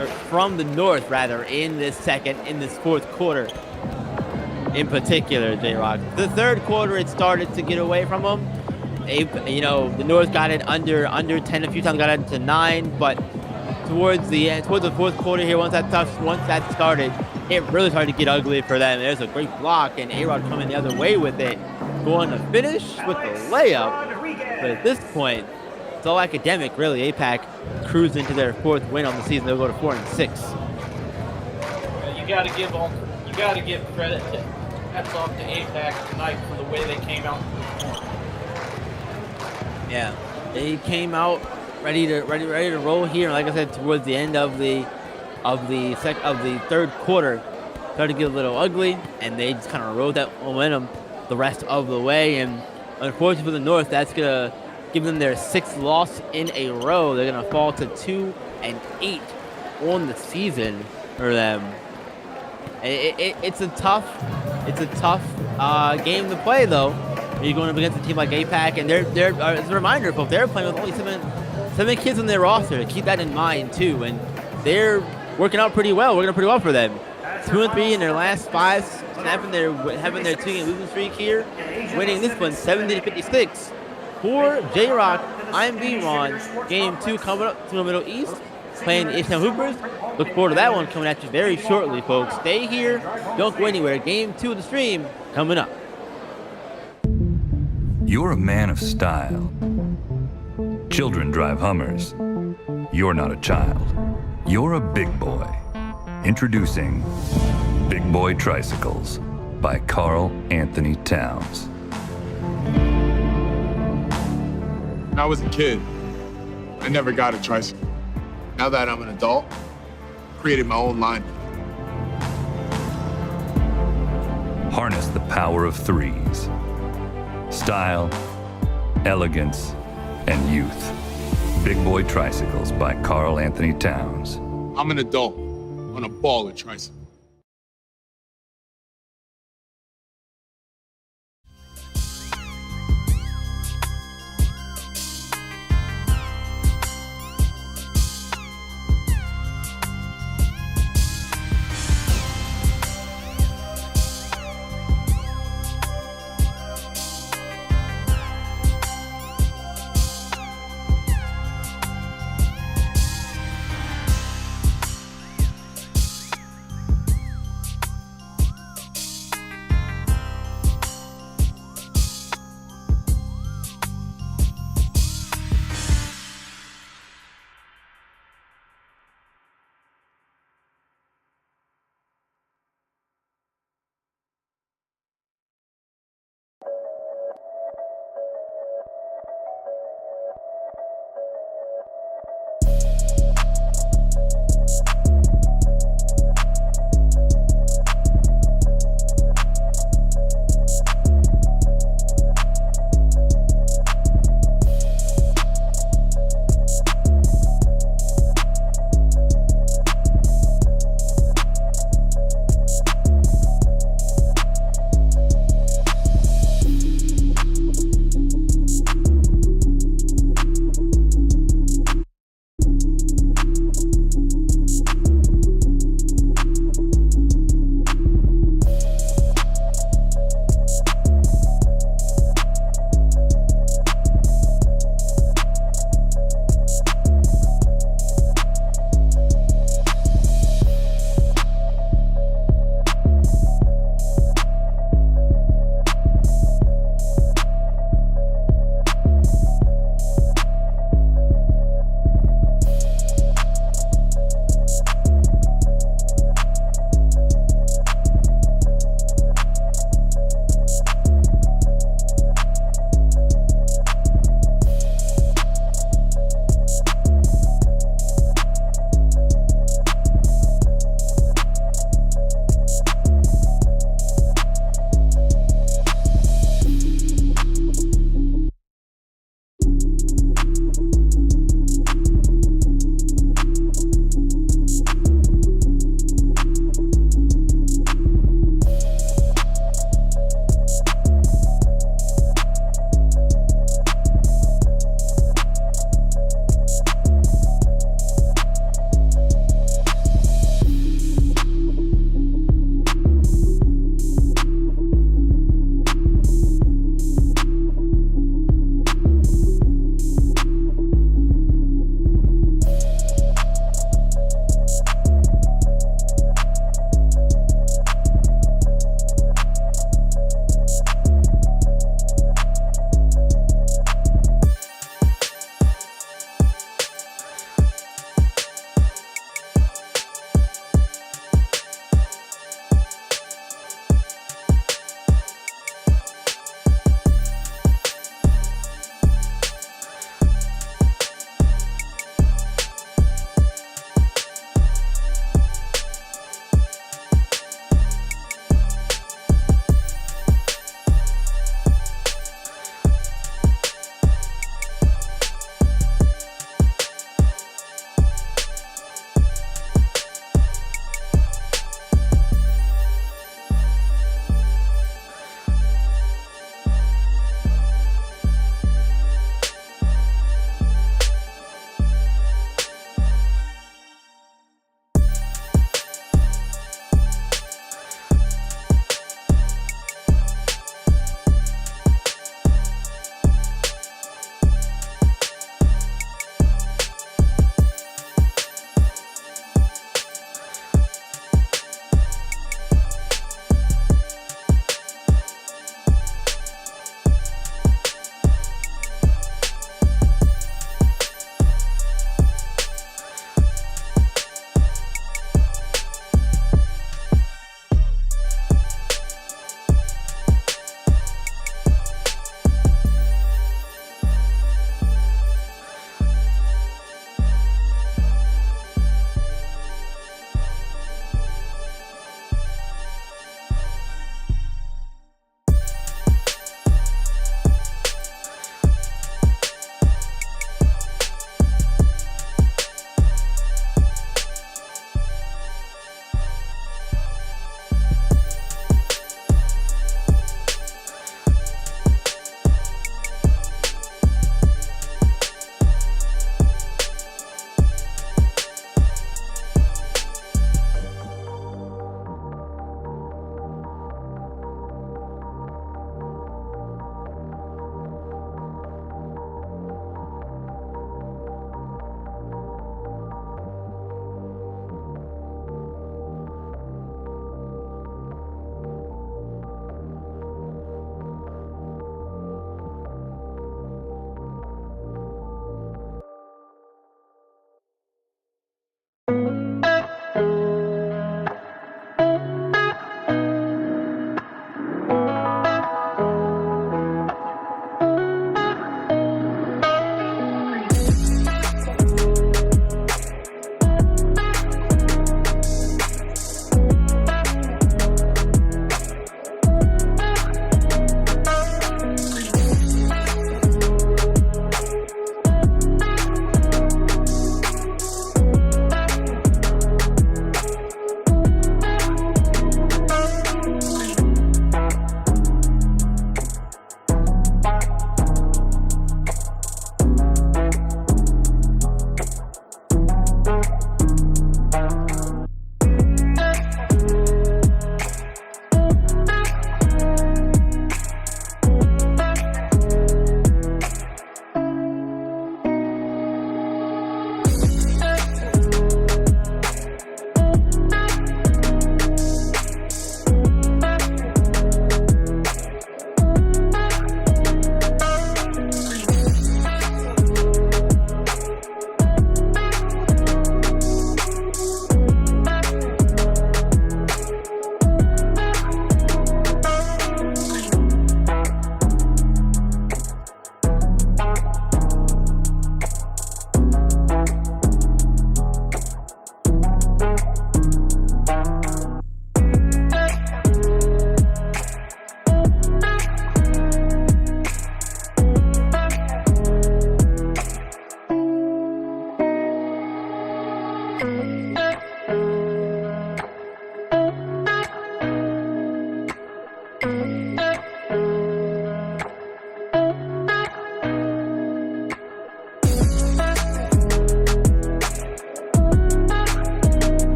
or from the North rather, in this fourth quarter in particular, J-Rock. The third quarter, it started to get away from them. The North got it under 10 a few times, got it to 9, but towards the fourth quarter here, once that started, it really started to get ugly for them. There's a great block, and A-Rod coming the other way with it, going to finish with the layup. But at this point, it's all academic, really. APAC cruising into their 4th win on the season. They'll go to 4-6. You got to give credit to hats off to APAC tonight for the way they came out. Yeah, they came out ready to roll here. Like I said, towards the end of the third quarter, started to get a little ugly, and they just kind of rode that momentum the rest of the way. And unfortunately for the North, that's gonna give them their 6th loss in a row. They're gonna fall to 2-8 on the season for them. It's a tough game to play though. You're going up against a team like APAC, and they're as a reminder, folks, they're playing with only seven kids on their roster. Keep that in mind too, and they're working out pretty well. Working out pretty well for them. 2-3 in their last 5, having their 2-game losing streak here, winning this one 70-56. For J-Rock, I'm B-Ron. Game 2 coming up to the Middle East, playing the H-Town Hoopers. Look forward to that one coming at you very shortly, folks. Stay here, don't go anywhere. Game 2 of the stream coming up. You're a man of style. Children drive Hummers. You're not a child. You're a big boy. Introducing Big Boy Tricycles by Carl Anthony Towns. When I was a kid, I never got a tricycle. Now that I'm an adult, I created my own line. Harness the power of threes. Style, elegance, and youth. Big Boy Tricycles by Carl Anthony Towns. I'm an adult on a baller tricycle.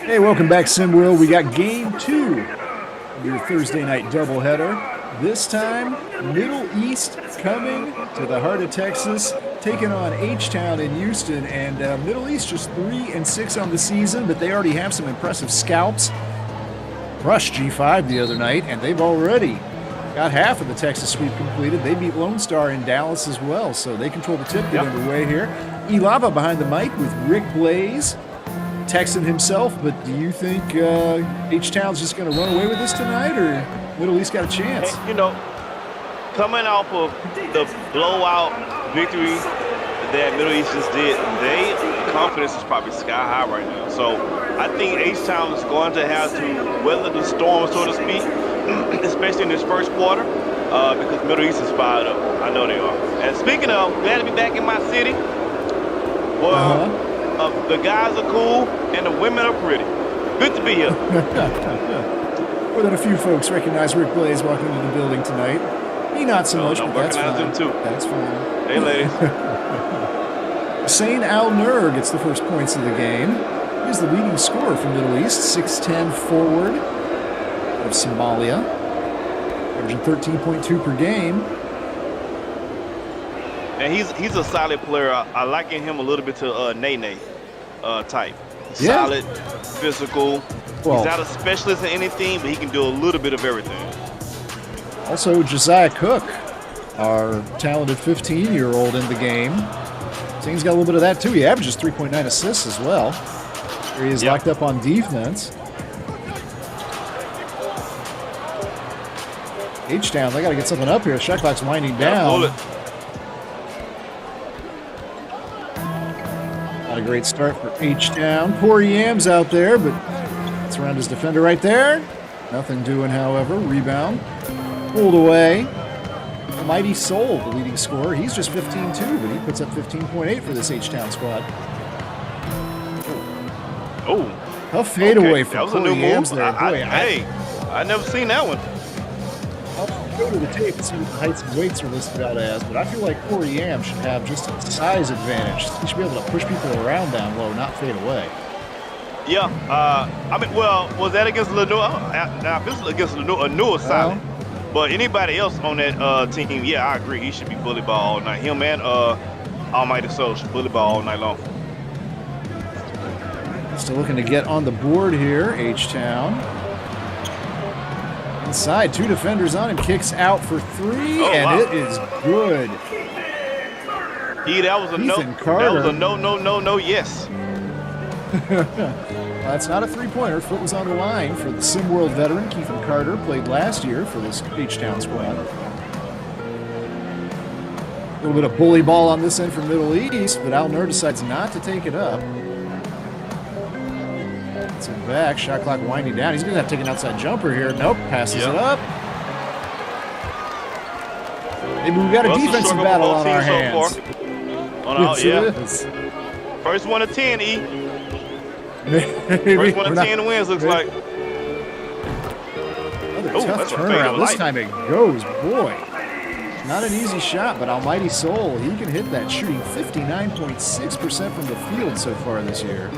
Hey, welcome back, SimWorld. We got game 2 of your Thursday night doubleheader. This time, Middle East coming to the heart of Texas, taking on H-Town in Houston. And Middle East just 3-6 on the season, but they already have some impressive scalps. Crushed G5 the other night, and they've already got half of the Texas sweep completed. They beat Lone Star in Dallas as well, so they control the tip, get underway here. Elava behind the mic with Rick Blaze, Texan himself, but do you think H-Town's just going to run away with this tonight, or Middle East got a chance? Hey, you know, coming off of the blowout victory that Middle East just did, their confidence is probably sky high right now. So I think H-Town is going to have to weather the storm, so to speak, especially in this first quarter, because Middle East is fired up. I know they are. And speaking of, glad to be back in my city. Well, the guys are cool and the women are pretty. Good to be here. More than a few folks recognize Rick Blaze walking into the building tonight. Me not so much, but that's fine. Them too. That's fine. Hey, ladies. Hussein Al-Nur gets the first points of the game. He's the leading scorer for Middle East, 6'10" forward of Somalia, averaging 13.2 per game. And he's a solid player. I liken him a little bit to Nene type. Yeah. Solid, physical. Well, he's not a specialist in anything, but he can do a little bit of everything. Also, Josiah Cook, our talented 15-year-old in the game. So he's got a little bit of that, too. He averages 3.9 assists as well. He is locked up on defense. H-Town, they got to get something up here. Shot clock's winding down. Not a great start for H-Town. Poor Yams out there, but it's around his defender right there. Nothing doing, however. Rebound. Pulled away. Mighty Soul, the leading scorer. He's just 15-2, but he puts up 15.8 for this H-Town squad. Oh. Tough fadeaway from that was a Corey new Yams move. there. Hey, I never seen that one. I'll go to the tape and see what the heights and weights are listed out as, but I feel like Corey Yams should have just a size advantage. He should be able to push people around down low, not fade away. Yeah. I mean, well, was that against Lenore? Now, if this is against Lenore, solid. But anybody else on that team, yeah, I agree. He should be bully ball all night. Him and Almighty Soul should bully ball all night long. Still looking to get on the board here, H-Town. Inside, 2 defenders on him, kicks out for 3, It is good. That was a no. Carter. That was a no, yes. That's not a three-pointer. Foot was on the line for the SimWorld veteran, Keithan Carter, played last year for this H-Town squad. A little bit of bully ball on this end from Middle East, but Al-Nur decides not to take it up. It's him back, shot clock winding down. He's going to have to take an outside jumper here. Nope, passes it up. Maybe we've got a defensive battle on our hands. First one to 10, E. Maybe. First one to 10 wins, looks like. Another tough turnaround. This time it goes. Boy, not an easy shot, but Almighty Soul, he can hit that, shooting 59.6% from the field so far this year.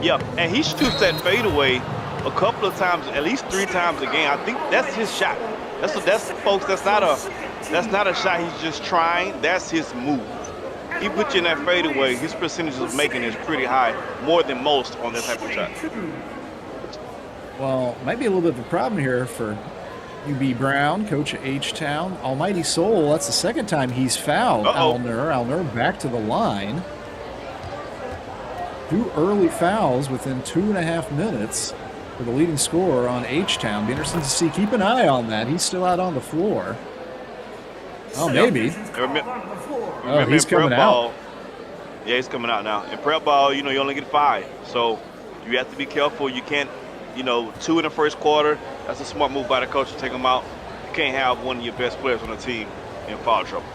Yeah, and he shoots that fadeaway a couple of times, at least 3 times a game. I think that's his shot. That's folks. That's not a shot he's just trying. That's his move. He puts you in that fadeaway. His percentage of making is pretty high, more than most on that type of shot. Well, might be a little bit of a problem here for UB Brown, coach of H-Town. Almighty Soul, that's the second time he's fouled Al-Nur. Al-Nur back to the line. 2 early fouls within 2.5 minutes for the leading scorer on H-Town. Be interesting to see. Keep an eye on that. He's still out on the floor. Oh, maybe. He's coming out. Yeah, he's coming out now. In prep ball, you only get 5. So you have to be careful. You can't, 2 in the first quarter. That's a smart move by the coach to take him out. You can't have one of your best players on the team in foul trouble.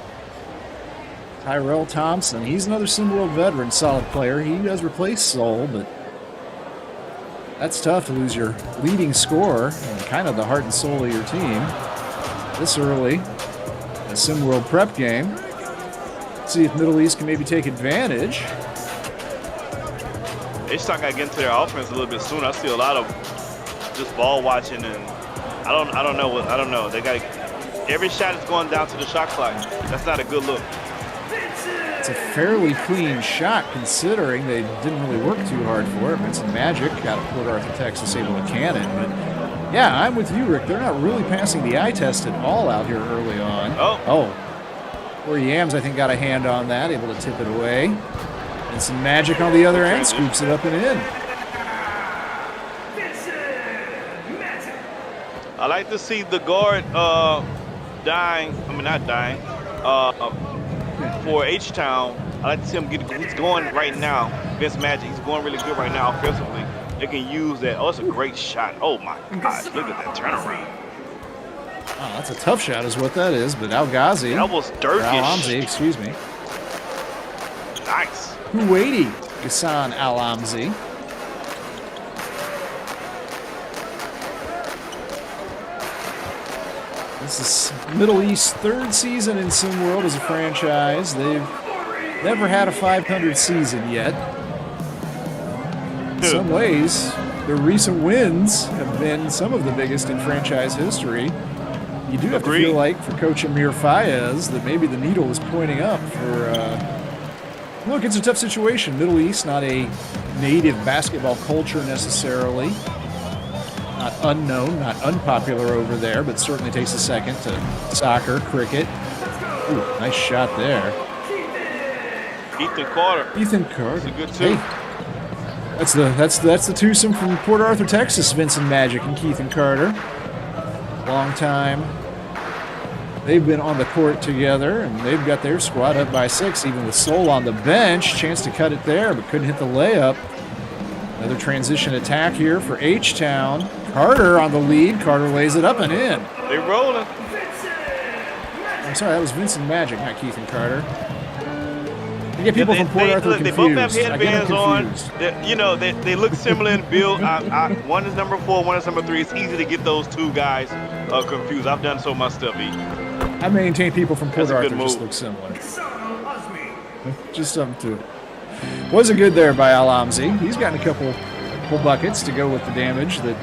Tyrell Thompson, he's another SimWorld veteran, solid player. He does replace Soul, but that's tough to lose your leading scorer and kind of the heart and soul of your team this early in a SimWorld prep game. Let's see if Middle East can maybe take advantage. H-Town got to get into their offense a little bit sooner. I see a lot of just ball watching, and I don't know. They got every shot is going down to the shot clock. That's not a good look. It's a fairly clean shot considering they didn't really work too hard for it. Vincent Magic got a Port Arthur, Texas able to can it. But yeah, I'm with you, Rick. They're not really passing the eye test at all out here early on. Oh. Corey Yams, I think, got a hand on that, able to tip it away. Vincent Magic on the other end scoops it up and in. I like to see the guard not dying. For H-Town, I like to see him he's going right now. Vince Magic, he's going really good right now offensively. They can use that. Oh, it's a great shot. Oh my gosh, look at that turnaround. Oh, that's a tough shot is what that is, but Al-Ghazi. That was dirty. Al-Amzi, excuse me. Nice. Kuwaiti Ghassan Al-Amzi. This is Middle East's third season in SimWorld as a franchise. They've never had a 500 season yet. In some ways, their recent wins have been some of the biggest in franchise history. You do have to feel like, for Coach Amir Fayez, that maybe the needle is pointing up for... Look, it's a tough situation. Middle East, not a native basketball culture necessarily. Not unknown, not unpopular over there, but certainly takes a second to soccer, cricket. Ooh, nice shot there. Ethan Carter. That's a good two. Hey, that's the twosome from Port Arthur, Texas. Vincent Magic and Keithan Carter. Long time. They've been on the court together, and they've got their squad up by 6, even with Sol on the bench. Chance to cut it there, but couldn't hit the layup. Another transition attack here for H-Town. Carter on the lead. Carter lays it up and in. They rolling. I'm sorry, that was Vincent Magic, not Keithan Carter. You get people from Port Arthur confused. They both have headbands on. They look similar in build. One is number 4, one is number 3. It's easy to get those two guys confused. I've done so myself. I maintain people from Port Arthur just look similar. Just something to. Wasn't good there by Al-Amzi. He's gotten a couple buckets to go with the damage that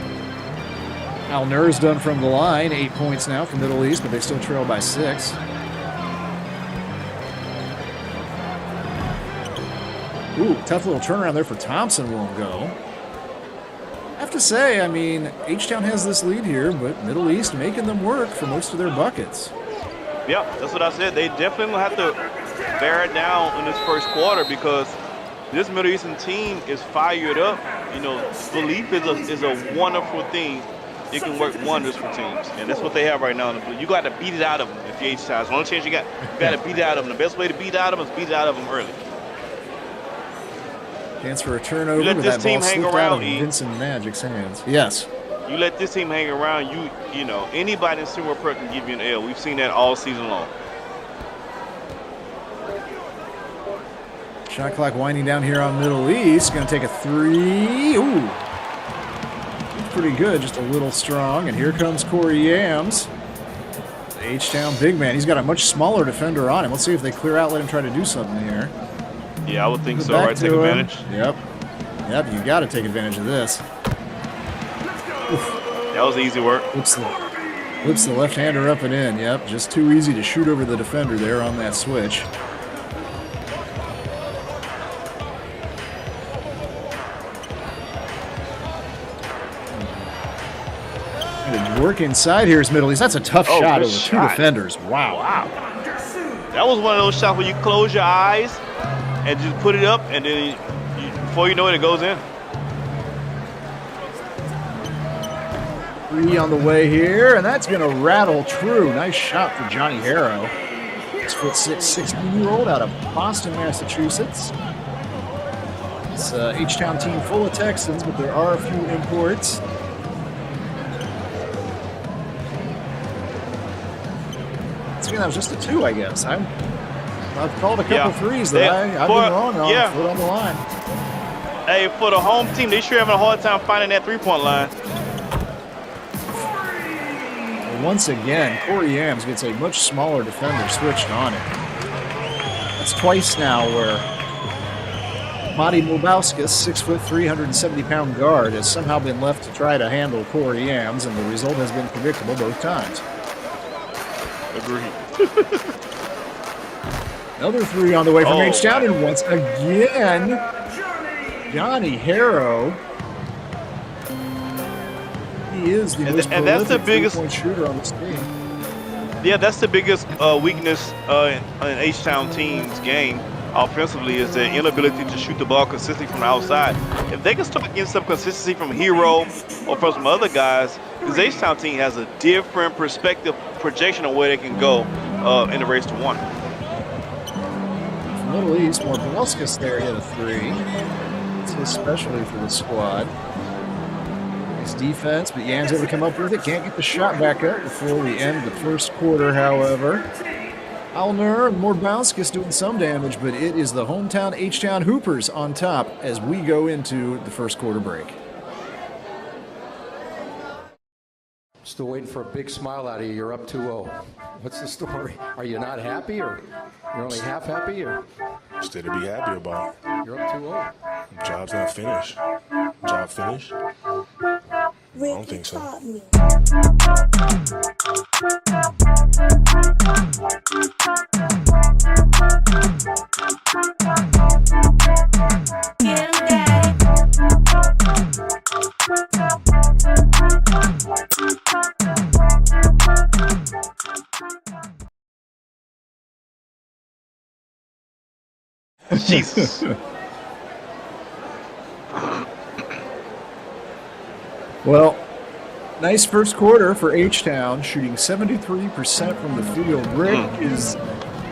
Al-Nur's done from the line. 8 points now for Middle East, but they still trail by 6. Ooh, tough little turnaround there for Thompson, won't go. I have to say, I mean, H-Town has this lead here, but Middle East making them work for most of their buckets. Yeah, that's what I said. They definitely will have to bear it down in this first quarter because this Middle Eastern team is fired up. You know, belief is a wonderful thing. It can work wonders for teams, and that's what they have right now. You got to beat it out of them if you're H-Town. It's the only chance you got. You got to beat it out of them. The best way to beat it out of them is beat it out of them early. Chance for a turnover, but that ball slipped out of Vincent Magic's hands. Yes. You let this team hang around, you know, anybody in SimWorld Pro can give you an L. We've seen that all season long. Shot clock winding down here on Middle East. Going to take a 3. Ooh. Pretty good, just a little strong. And here comes Corey Yams. The H-Town big man. He's got a much smaller defender on him. Let's see if they clear out, let him try to do something here. Yeah, I would think so, right? Take advantage. Yep, you got to take advantage of this. Oof. That was easy work. Flips the left-hander up and in. Yep, just too easy to shoot over the defender there on that switch. Work inside here is Middle East. That's a tough shot over 2 defenders. Wow. That was one of those shots where you close your eyes and just put it up, and then before you know it, it goes in. 3 on the way here, and that's going to rattle true. Nice shot for Johnny Harrow. 6'6", 16-year-old out of Boston, Massachusetts. It's an H-Town team full of Texans, but there are a few imports. That was just a 2, I guess. I've called a couple threes that I've been wrong on. Foot on the line. Hey, for the home team, they sure having a hard time finding that 3-point line. Well, once again, Corey Yams gets a much smaller defender switched on it. That's twice now where Madi Mobauskas, 6'3", 370-pound guard, has somehow been left to try to handle Corey Yams, and the result has been predictable both times. Agreed. Another three on the way from H-Town, and once again, Johnny Harrow. He is the most prolific three-point shooter on this team. Yeah, that's the biggest weakness in H-Town team's game offensively is their inability to shoot the ball consistently from the outside. If they can start getting some consistency from Hero or from some other guys, this H-Town team has a different perspective, projection of where they can go in the race to one. From Middle East, Mobauskas there hit a three. It's his specialty for the squad. Nice defense, but Yams able to come up with it. Can't get the shot back up before we end the first quarter, however. Alner and Mobauskas doing some damage, but it is the hometown H-Town Hoopers on top as we go into the first quarter break. Still waiting for a big smile out of you. You're up 2-0. What's the story? Are you not happy, or you're only half happy, or? Still to be happy about. You're up 2-0. Job's not finished. Job finished? I don't think so. Jesus. Well, nice first quarter for H-Town, shooting 73% from the field. Rick, is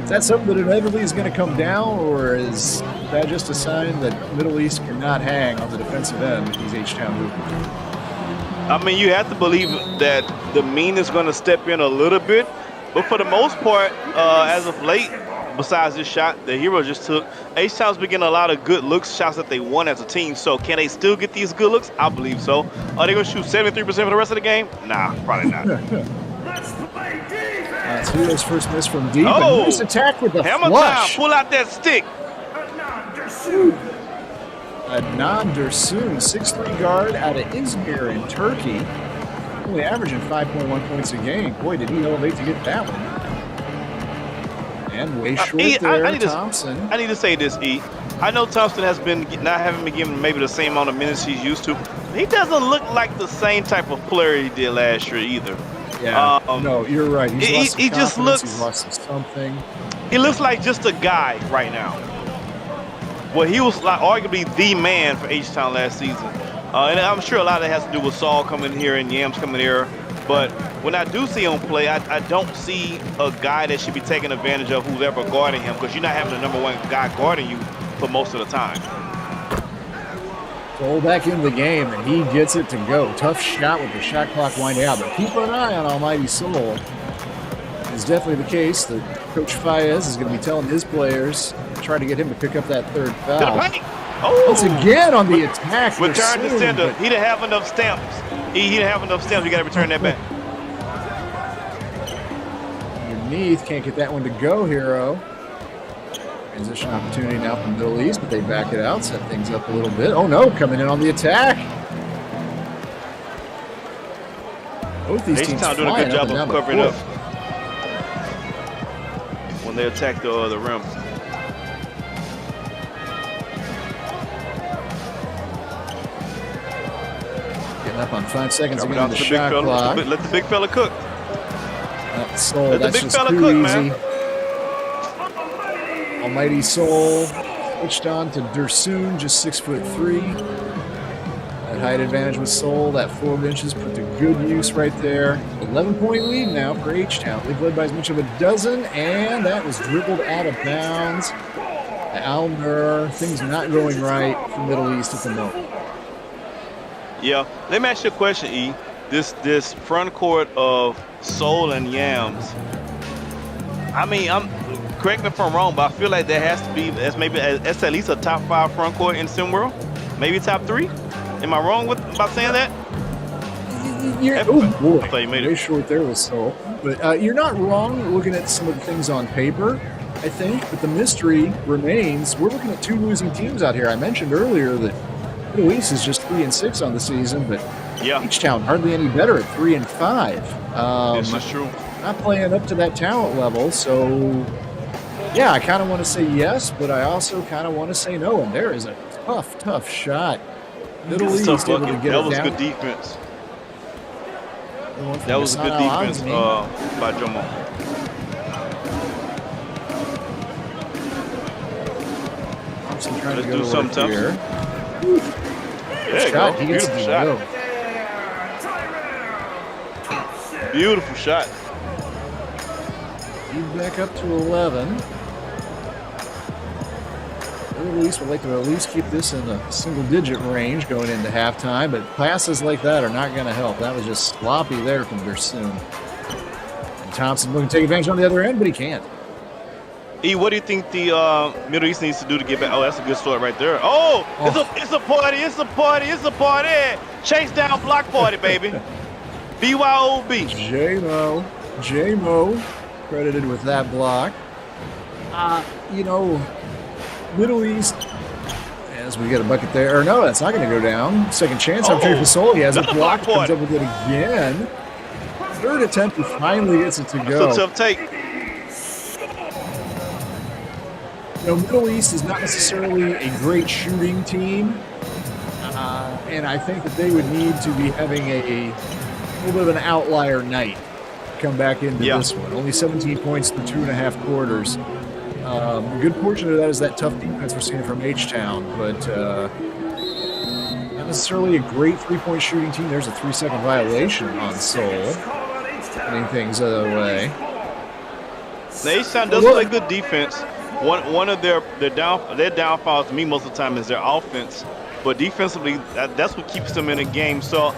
that something that inevitably is going to come down, or is that just a sign that Middle East cannot hang on the defensive end with these H-Town Hoopers? I mean, you have to believe that the mean is going to step in a little bit, but for the most part, as of late, besides this shot the Hero just took, H-Town's been getting a lot of good looks, shots that they won as a team. So can they still get these good looks? I believe so. Are they going to shoot 73% for the rest of the game? Nah, probably not. That's Hero's first miss from deep. Oh, nice attack with the hammer flush. Time. Pull out that stick. Adnan Dursun, 6'3" guard out of Izmir in Turkey. Only averaging 5.1 points a game. Boy, did he elevate to get that one. And way short there, Thompson. I need to say this, E. I know Thompson has been not having been given maybe the same amount of minutes he's used to. He doesn't look like the same type of player he did last year either. Yeah, no, you're right. He just looks. He's lost something. He looks like just a guy right now. Well, he was like arguably the man for H-Town last season. And I'm sure a lot of that has to do with Saul coming here and Yams coming here. But when I do see him play, I don't see a guy that should be taking advantage of who's ever guarding him, because you're not having the number one guy guarding you for most of the time. Roll back into the game, and he gets it to go. Tough shot with the shot clock winding out. But keep an eye on Almighty Soul. It's definitely the case that Coach Faez is going to be telling his players to try to get him to pick up that third foul. Once again on the attack. Return to sender. He didn't have enough stamps. He didn't have enough stamps. You got to return that back. Underneath, can't get that one to go, Hero. Transition opportunity now from Middle East, but they back it out, set things up a little bit. Oh no, coming in on the attack. Both these teams doing a good job of covering up when they attack the rim. Getting up on 5 seconds again on the shot clock. Let the big fella cook. Soul, that's just too easy. Man. Almighty Soul switched on to Dursun, just 6'3". That height advantage with Soul, that 4 inches put to good use right there. 11-point lead now for H-Town. They've led by as much of a dozen, and that was dribbled out of bounds. Alner, things not going right for Middle East at the moment. Yeah, let me ask you a question, E. This front court of Soul and Yams. I mean, correct me if I'm wrong, but I feel like there has to be that's at least a top 5 front court in SimWorld, maybe top 3. Am I wrong about saying that? Oh boy, I thought you made way it short there with Soul, but you're not wrong looking at some of the things on paper. I think, but the mystery remains. We're looking at 2 losing teams out here. I mentioned earlier that Middle East is just 3-6 on the season, but H-Town hardly any better at 3-5. This is true. Not playing up to that talent level, so yeah, I kind of want to say yes, but I also kind of want to say no. And there is a tough shot. Middle East able to get that it was down. good defense. That was a good defense by Jomo. Let's do something here. There you shot. go. He gets Beautiful it to shot. go. Beautiful shot. He's back up to 11. Middle East would like to at least keep this in a single-digit range going into halftime, but passes like that are not going to help. That was just sloppy there from Gersoon. And Thompson looking to take advantage on the other end, but he can't. E, what do you think the Middle East needs to do to get back? Oh, that's a good start right there. Oh, it's a party, it's a party, it's a party. Chase down block party, baby. BYOB. J-Mo credited with that block. You know, Middle East, as we get a bucket there. Or no, that's not going to go down. Second chance after Fasol. He has a block, comes up with it again. Third attempt, he finally gets it to go. That's a tough take. You know, Middle East is not necessarily a great shooting team, and I think that they would need to be having a little bit of an outlier night to come back into this one. Only 17 points through 2.5 quarters. A good portion of that is that tough defense we're seeing from H-Town, but not necessarily a great three-point shooting team. There's a 3-second violation on Seoul, getting things out of the way. The H-Town does play good defense. One of their downfalls to me most of the time is their offense, but defensively that's what keeps them in a game. So,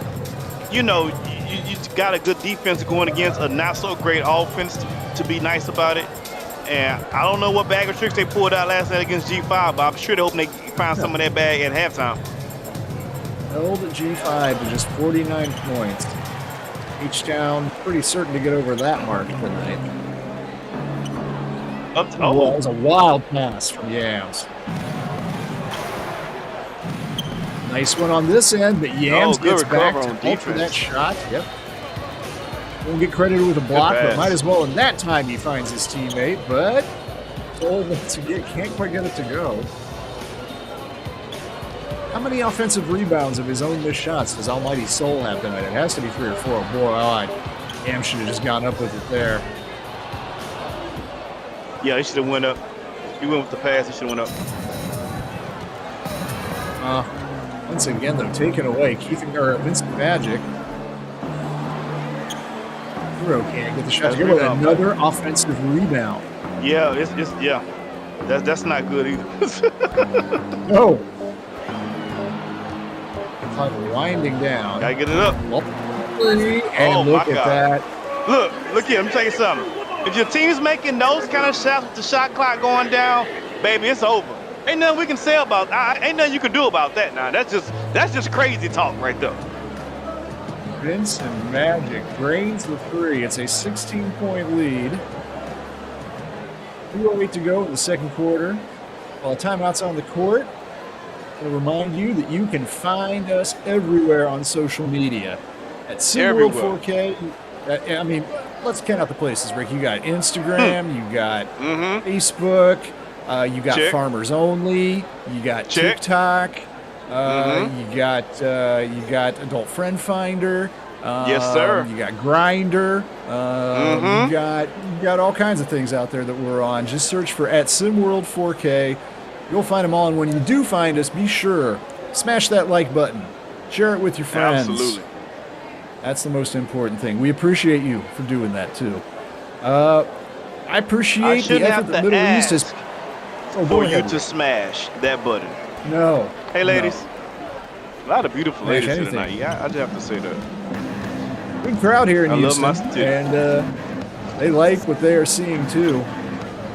you know, you got a good defense going against a not so great offense to be nice about it. And I don't know what bag of tricks they pulled out last night against G5, but I'm sure they're hoping they find some of that bag at halftime. Held at G5 to just 49 points. H-Town pretty certain to get over that mark tonight. That was a wild pass from Yams. Nice one on this end, but Yams gets back to hold for that shot. Yep. Won't get credited with a block, but might as well. And that time he finds his teammate, but can't quite get it to go. How many offensive rebounds of his own missed shots does Almighty Soul have tonight? It has to be 3 or 4. Boy, Yams should have just gone up with it there. Yeah, he should have went up. He went with the pass. He should have went up. Once again, though, taken away. Vincent Magic. Hero can't get the shot. Here with another offensive rebound. Yeah, that's not good either. No. Clock winding down. Gotta get it up. And look at that. Look here. Let me tell you something. If your team's making those kind of shots with the shot clock going down, baby, it's over. Ain't nothing we can say about that. Ain't nothing you can do about that now. That's just crazy talk right there. Vincent Magic drains the 3. It's a 16-point lead. 2:08 to go in the second quarter. While timeout's on the court, I want to remind you that you can find us everywhere on social media. At SeaWorld 4K. I mean, let's count out the places, Rick. You got Instagram, you got Facebook, you got Farmers Only, you got TikTok, you got Adult Friend Finder. Yes, sir. You got Grindr. You got all kinds of things out there that we're on. Just search for @SimWorld 4K. You'll find them all. And when you do find us, be sure smash that like button, share it with your friends. Absolutely. That's the most important thing. We appreciate you for doing that too. I appreciate the effort that Middle East has. For you to smash that button. No. Hey, ladies. No. A lot of beautiful ladies here tonight. Yeah, I just have to say that. Big crowd here in Houston. Love my and they like what they are seeing too.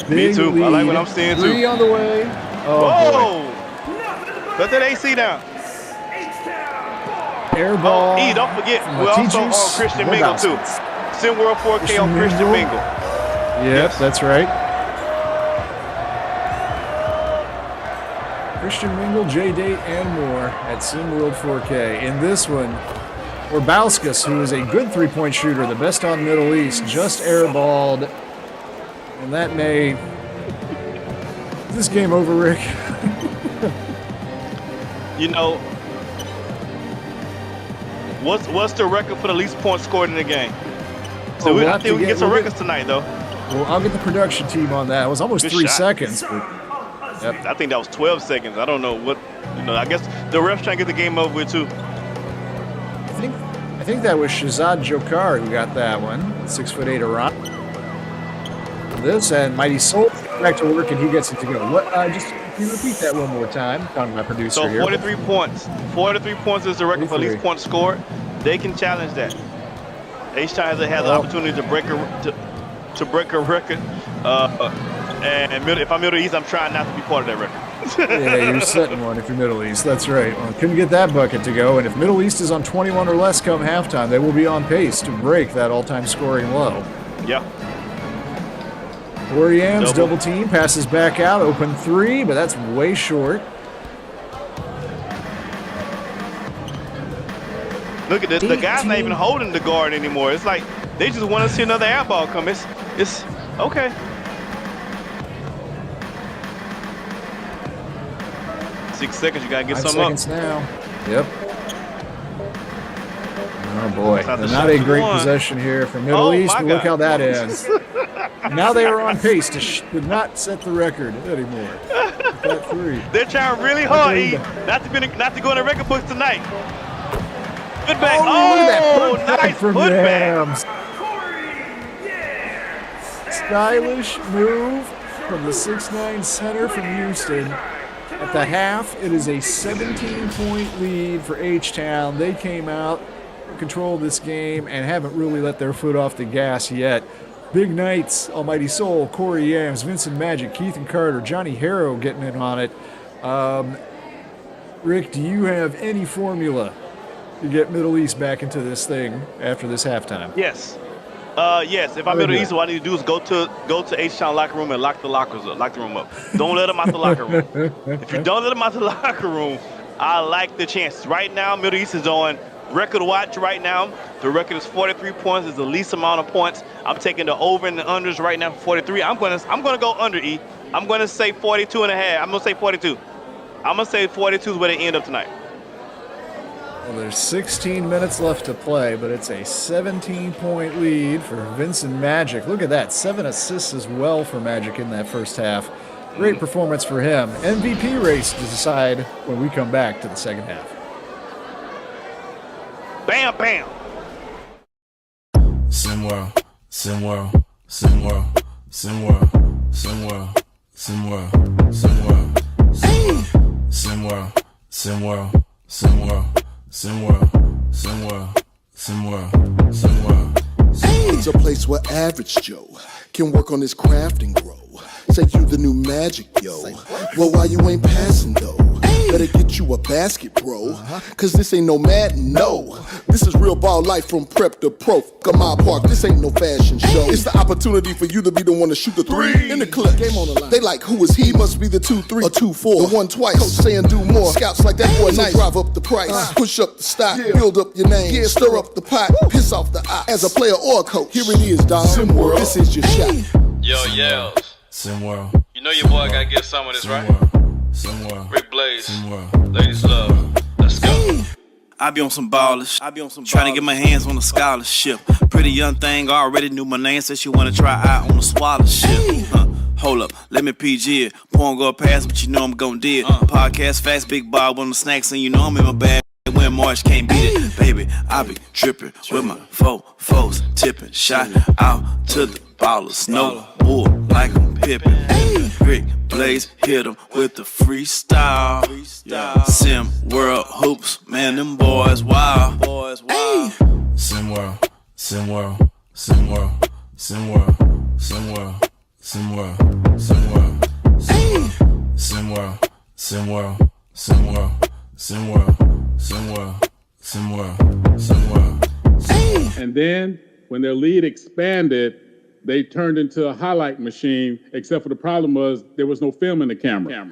Me too. Lead. I like what I'm seeing too. 3 on the way. Oh, whoa! Let that AC down. Air ball. E, don't forget, we're also on Christian Mingle too. SimWorld 4K on Christian Mingle. Yep, that's right. Christian Mingle, J-Date, and more at SimWorld 4K. In this one, Orbauskas, who is a good three-point shooter, the best on Middle East, just airballed. And that may... Is this game over, Rick? You know, what's the record for the least points scored in the game? So I think we can get some records tonight, though. Well, I'll get the production team on that. It was almost Good 3 shot. seconds. But, I think that was 12 seconds. I don't know what, I guess the refs trying to get the game over with, too. I think that was Shazad Jokar who got that one. 6'8" Iran. This and Mighty Soul back to work, and he gets it to go. What? Just can you repeat that one more time? Talking to my producer So here. 43 points. 43 points is the record for least points scored. They can challenge that. H-Town has the opportunity to break a record. And if I'm Middle East, I'm trying not to be part of that record. Yeah, you're setting one if you're Middle East. That's right. Well, couldn't get that bucket to go. And if Middle East is on 21 or less come halftime, they will be on pace to break that all-time scoring low. Yeah. Corey Yams, double team, passes back out, open three, but that's way short. Look at this. The guy's not even holding the guard anymore. It's like they just want to see another air ball come. It's okay. Six seconds. You gotta get 5 something seconds up. now. Yep. Oh boy, not a great possession here for Middle East, but look how that ends. Now they are on pace to not set the record anymore. That three. They're trying really hard, not to go in the record books tonight. Good back. Oh, nice from putback. Yams. Stylish move from the 6'9" center from Houston. At the half, it is a 17-point lead for H-Town. They came out, controlled this game, and haven't really let their foot off the gas yet. Big nights, Almighty Soul, Corey Yams, Vincent Magic, Keith and Carter, Johnny Harrow getting in on it. Rick, do you have any formula to get Middle East back into this thing after this halftime? Yes. Yes. If I'm Middle East, what I need to do is go to H-Town locker room and lock the room up. Don't let them out the locker room. If you don't let them out the locker room, I like the chances. Right now, Middle East is on record watch right now. The record is 43 points. It's the least amount of points. I'm taking the over and the unders right now for 43. I'm gonna go under, E. I'm gonna say 42 and a half. I'm gonna say 42. I'm gonna say 42 is where they end up tonight. Well, there's 16 minutes left to play, but it's a 17-point lead for Vincent Magic. Look at that, 7 assists as well for Magic in that first half. Great performance for him. MVP race to decide when we come back to the second half. Bam, bam. SimWorld, SimWorld, SimWorld, SimWorld, SimWorld, SimWorld, SimWorld, SimWorld, SimWorld, SimWorld, SimWorld, SimWorld, SimWorld, SimWorld. It's a place where average Joe can work on his craft and grow. Say you the new magic, yo. Well, why you ain't passing though? Better get you a basket, bro. Cause this ain't no Madden, no. This is real ball life from prep to pro. Gamma Park, this ain't no fashion show. It's the opportunity for you to be the one to shoot the three. In the clip, game on the line. They like, who is he? Must be the 2-3 or 2-4. The one twice. Coach saying do more. Scouts like that boy nice. Drive up the price. Push up the stock. Build up your name. Stir up the pot. Piss off the eye. As a player or a coach, here it is, dog. SimWorld. This is your shot. Yo, yells. SimWorld. You know your boy gotta get some of this, right? SimWorld. Rick Blaze. SimWorld. Ladies love. Let's go. I be on some ballers, trying to get my hands on a scholarship. Pretty young thing already knew my name, said she wanna try out on a scholarship. Hold up, let me PG it. Porn go past, but you know I'm gon' do it. Podcast fast, big Bob on the snacks, and you know I'm in my bag. When March can't beat it, baby, I be tripping with my foes, tipping, shot out to the ballers, no bull like I'm pippin'. Rick Blaze hit him with the freestyle. SimWorld hoops, man, them boys wild. SimWorld, SimWorld, SimWorld, SimWorld, SimWorld, SimWorld, SimWorld, SimWorld, SimWorld, SimWorld, SimWorld, SimWorld, SimWorld, SimWorld. And then when their lead expanded, they turned into a highlight machine, except for the problem was there was no film in the camera.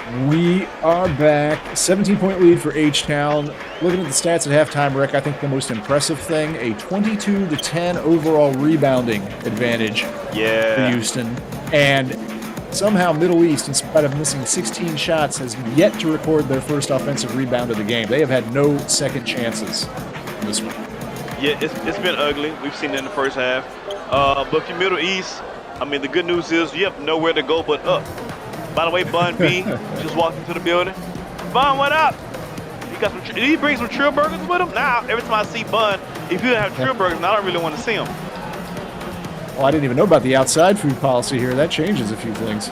We are back. 17-point lead for H-Town. Looking at the stats at halftime, Rick, I think the most impressive thing, a 22-10 overall rebounding advantage for Houston. And somehow Middle East, in spite of missing 16 shots, has yet to record their first offensive rebound of the game. They have had no second chances in this one. Yeah, it's been ugly. We've seen it in the first half. But for Middle East, I mean, the good news is you have nowhere to go but up. By the way, Bun B just walked into the building. Bun, what up? Did he bring some Trill Burgers with him? Now, every time I see Bun, if you don't have Trill Burgers, I don't really want to see him. Well, I didn't even know about the outside food policy here. That changes a few things.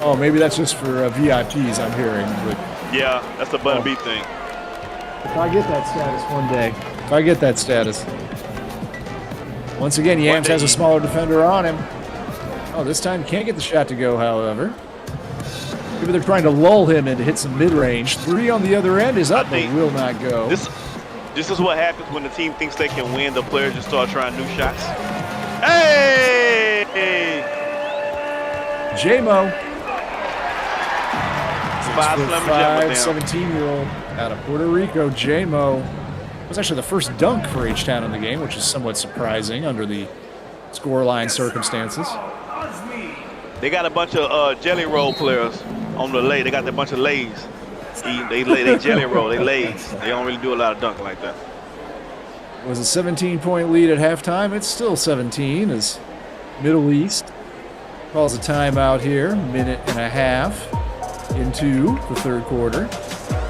Oh, maybe that's just for VIPs, I'm hearing. But yeah, that's the Bun B thing. If I get that status one day, if I get that status. Once again, Yams has a smaller defender on him. Oh, this time can't get the shot to go, however. Maybe they're trying to lull him in to hit some mid-range. 3 on the other end is up, but will not go. This is what happens when the team thinks they can win. The players just start trying new shots. Hey! J-Mo. 5'5", 17-year-old out of Puerto Rico, J-Mo. Was actually the first dunk for H-Town in the game, which is somewhat surprising under the scoreline circumstances. They got a bunch of jelly roll players on the lay. They got a bunch of lays. They jelly roll, they lays. They don't really do a lot of dunk like that. It was a 17-point lead at halftime. It's still 17 as Middle East calls a timeout here, minute and a half into the third quarter.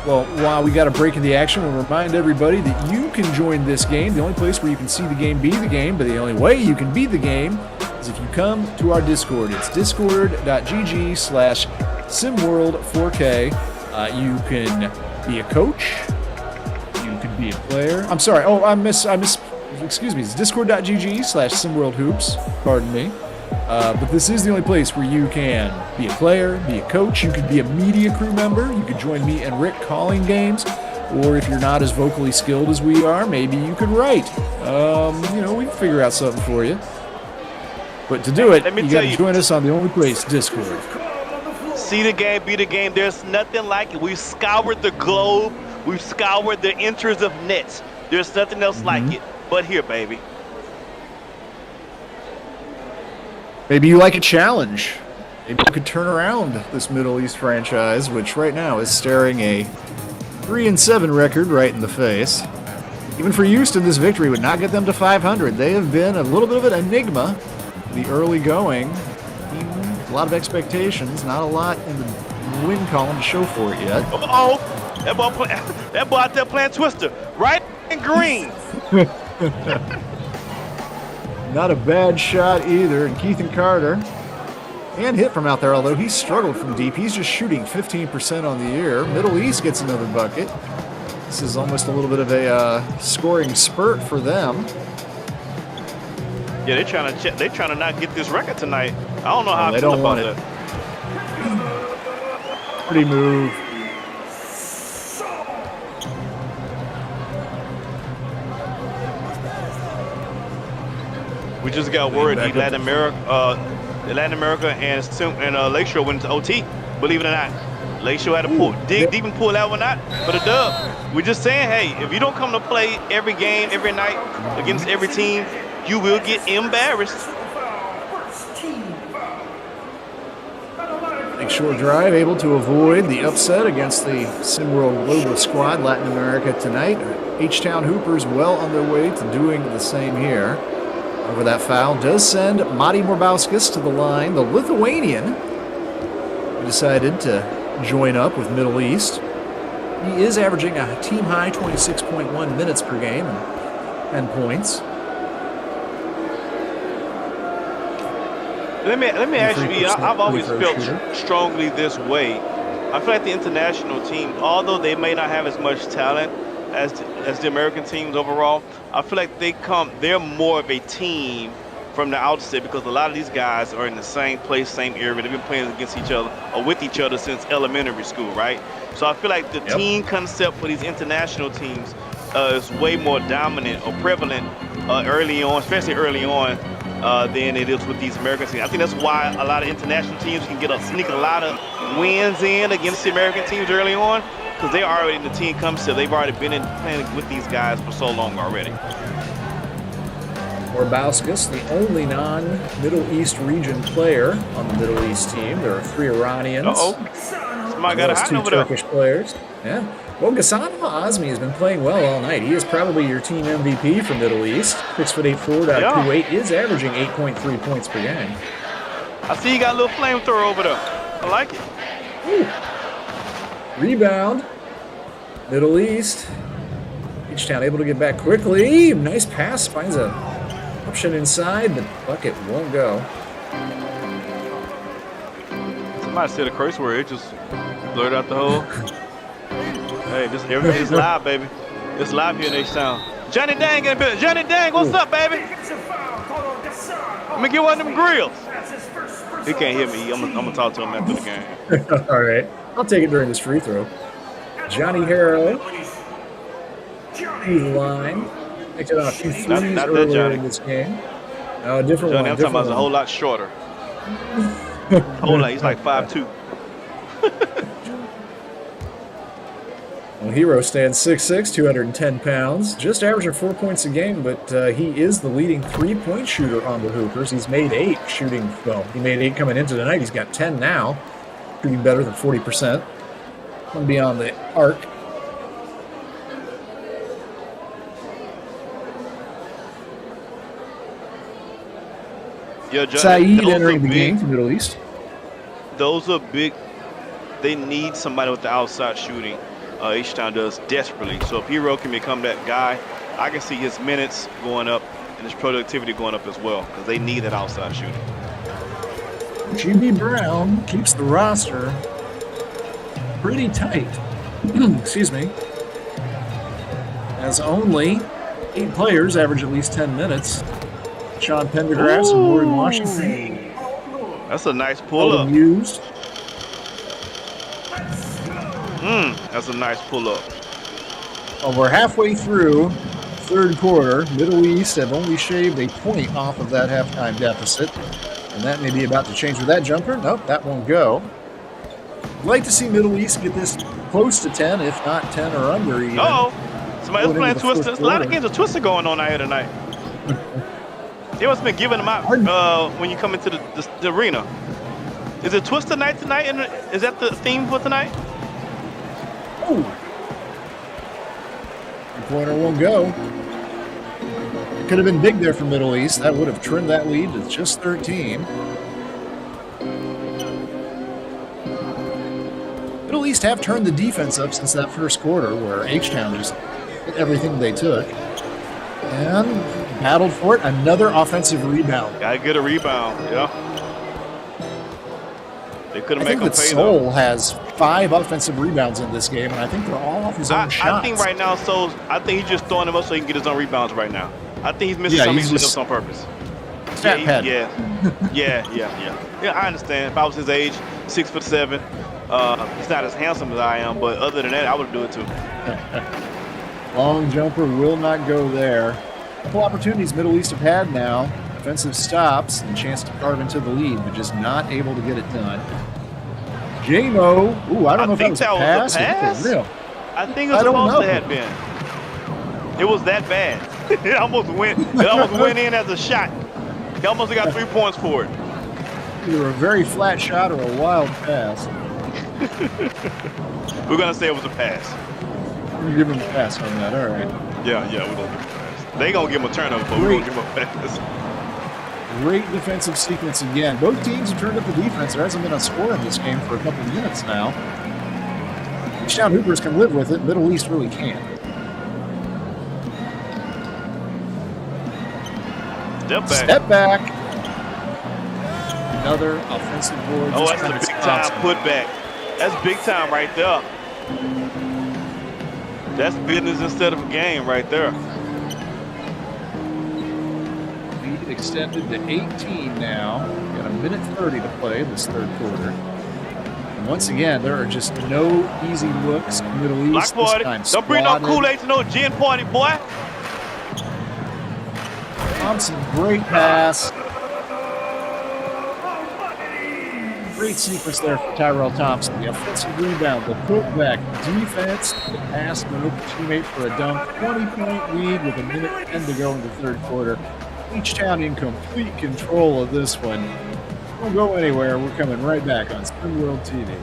Well, while we got a break in the action, we'll remind everybody that you can join this game. The only place where you can see the game be the game, but the only way you can be the game is if you come to our Discord. It's discord.gg/simworld4k. You can be a coach. You can be a player. I'm sorry. Oh, I miss. Excuse me. It's discord.gg/simworldhoops. Pardon me. But this is the only place where you can be a player, be a coach. You could be a media crew member. You could join me and Rick calling games. Or if you're not as vocally skilled as we are, maybe you could write. We can figure out something for you. But to do it, you got to join us on the only place, Discord. See the game, be the game. There's nothing like it. We've scoured the globe. We've scoured the inches of nets. There's nothing else like it but here, baby. Maybe you like a challenge. Maybe you could turn around this Middle East franchise, which right now is staring a 3-7 record right in the face. Even for Houston, this victory would not get them to 500. They have been a little bit of an enigma the early going. A lot of expectations, not a lot in the win column to show for it yet. Oh, that boy out there playing Twister, right and green. Not a bad shot either, and Keithan Carter and hit from out there, although he struggled from deep. He's just shooting 15% on the year. Middle East gets another bucket. This is almost a little bit of a scoring spurt for them. Yeah, they're trying to not get this record tonight. I don't know how they I feel don't about want it. that. Pretty move. We just got word the Latin America and Lakeshore went to OT. Believe it or not, Lakeshore had to pull deep and pull that one out for the dub. We're just saying, hey, if you don't come to play every game, every night against every team, you will get embarrassed. Lakeshore Drive able to avoid the upset against the SimWorld Global Squad Latin America tonight. H-Town Hoopers well on their way to doing the same here. Over that foul does send Mati Morbauskas to the line. The Lithuanian decided to join up with Middle East. He is averaging a team-high 26.1 minutes per game and 10 points. Let me ask you, I've always felt strongly this way. I feel like the international team, although they may not have as much talent as the American teams overall, I feel like they're more of a team from the outset because a lot of these guys are in the same place, same area. They've been playing against each other or with each other since elementary school, right? So I feel like the team concept for these international teams is way more dominant or prevalent early on, especially early on, than it is with these American teams. I think that's why a lot of international teams can sneak a lot of wins in against the American teams early on, because they're already in the team concept. They've already been playing with these guys for so long already. Orbauskas, the only non-Middle East region player on the Middle East team. There are 3 Iranians. Somebody got a hot 2 over there. Turkish players. Yeah. Well, Ghassan Azmi has been playing well all night. He is probably your team MVP for Middle East. 6'8" forward out of Kuwait is averaging 8.3 points per game. I see you got a little flamethrower over there. I like it. Ooh. Rebound. Middle East. H-Town able to get back quickly. Nice pass. Finds a option inside. The bucket won't go. Somebody said a curse word. It just blurred out the whole. Hey, everything's live, baby. It's live here in H-Town. Johnny Dang in the building. Johnny Dang, what's up, baby? Let me get one of them grills. He can't hear me. I'm gonna talk to him after the game. All right. I'll take it during this free throw. Johnny Harrow. Through the line. Picked it on a few threes earlier in this game. No, a different Johnny, one. I'm talking about a whole lot shorter. Whole lot. He's like 5'2". Well, Hero stands 6'6", 210 pounds. Just averaging 4 points a game, but he is the leading three-point shooter on the Hoopers. He's made 8 shooting. Well, he made 8 coming into tonight. He's got 10 now, shooting better than 40%. One beyond the arc. Yeah, Saeed entering the game from Middle East. Those are big. They need somebody with the outside shooting. H-Town does desperately. So if Hero can become that guy, I can see his minutes going up and his productivity going up as well, because they need that outside shooting. GB Brown keeps the roster pretty tight. Excuse me. As only 8 players average at least 10 minutes. Sean Pendergrass and Warren Washington. That's a nice pull-up. Used. That's a nice pull-up. Well, we're halfway through third quarter. Middle East have only shaved a point off of that halftime deficit. And that may be about to change with that jumper. Nope, that won't go. I'd like to see Middle East get this close to 10, if not 10 or under even. Somebody's playing Twister. There's a lot of games of Twister going on out here tonight. They must have been giving them out when you come into the arena. Is it Twister night tonight? Is that the theme for tonight? Oh. Pointer won't go. It could have been big there for Middle East. That would have trimmed that lead to just 13. Middle East have turned the defense up since that first quarter, where H-Town just hit everything they took. And battled for it. Another offensive rebound. Gotta get a rebound, yeah. They couldn't make him pay, Soul has 5 offensive rebounds in this game, and I think they're all off his own shots. I think right now, I think he's just throwing them up so he can get his own rebounds right now. I think he's missing some of these layups on purpose. Stat pad. Yeah, I understand. If I was his age, 6'7", he's not as handsome as I am, but other than that, I would do it too. Long jumper will not go there. A couple opportunities Middle East have had now. Offensive stops and a chance to carve into the lead, but just not able to get it done. J-Mo. Ooh, I don't know if that was a pass. I think it was supposed to have been. It was that bad. It almost went in as a shot. He almost got 3 points for it. Either a very flat shot or a wild pass. We're gonna say it was a pass. We're give him a pass on that. All right. Yeah, we're gonna give him a pass. They gonna give him a turnover, but we're gonna give him a pass. Great defensive sequence again. Both teams have turned up the defense. There hasn't been a score in this game for a couple of minutes now. H-Town Hoopers can live with it. Middle East really can't. Step back. Another offensive board. Oh, that's a big time putback. That's big time right there. That's business instead of a game right there. Lead extended to 18 now. Got a minute 30 to play this third quarter. And once again, there are just no easy looks in Middle East. Block party. Don't bring no Kool-Aid to no gin party, boy. Thompson, great pass. Great sequence there for Tyrell Thompson. The offensive rebound, the putback, defense, the pass to an open teammate for a dunk. 20-point lead with 1:10 to go in the third quarter. H-Town in complete control of this one. Don't go anywhere. We're coming right back on Spin World TV.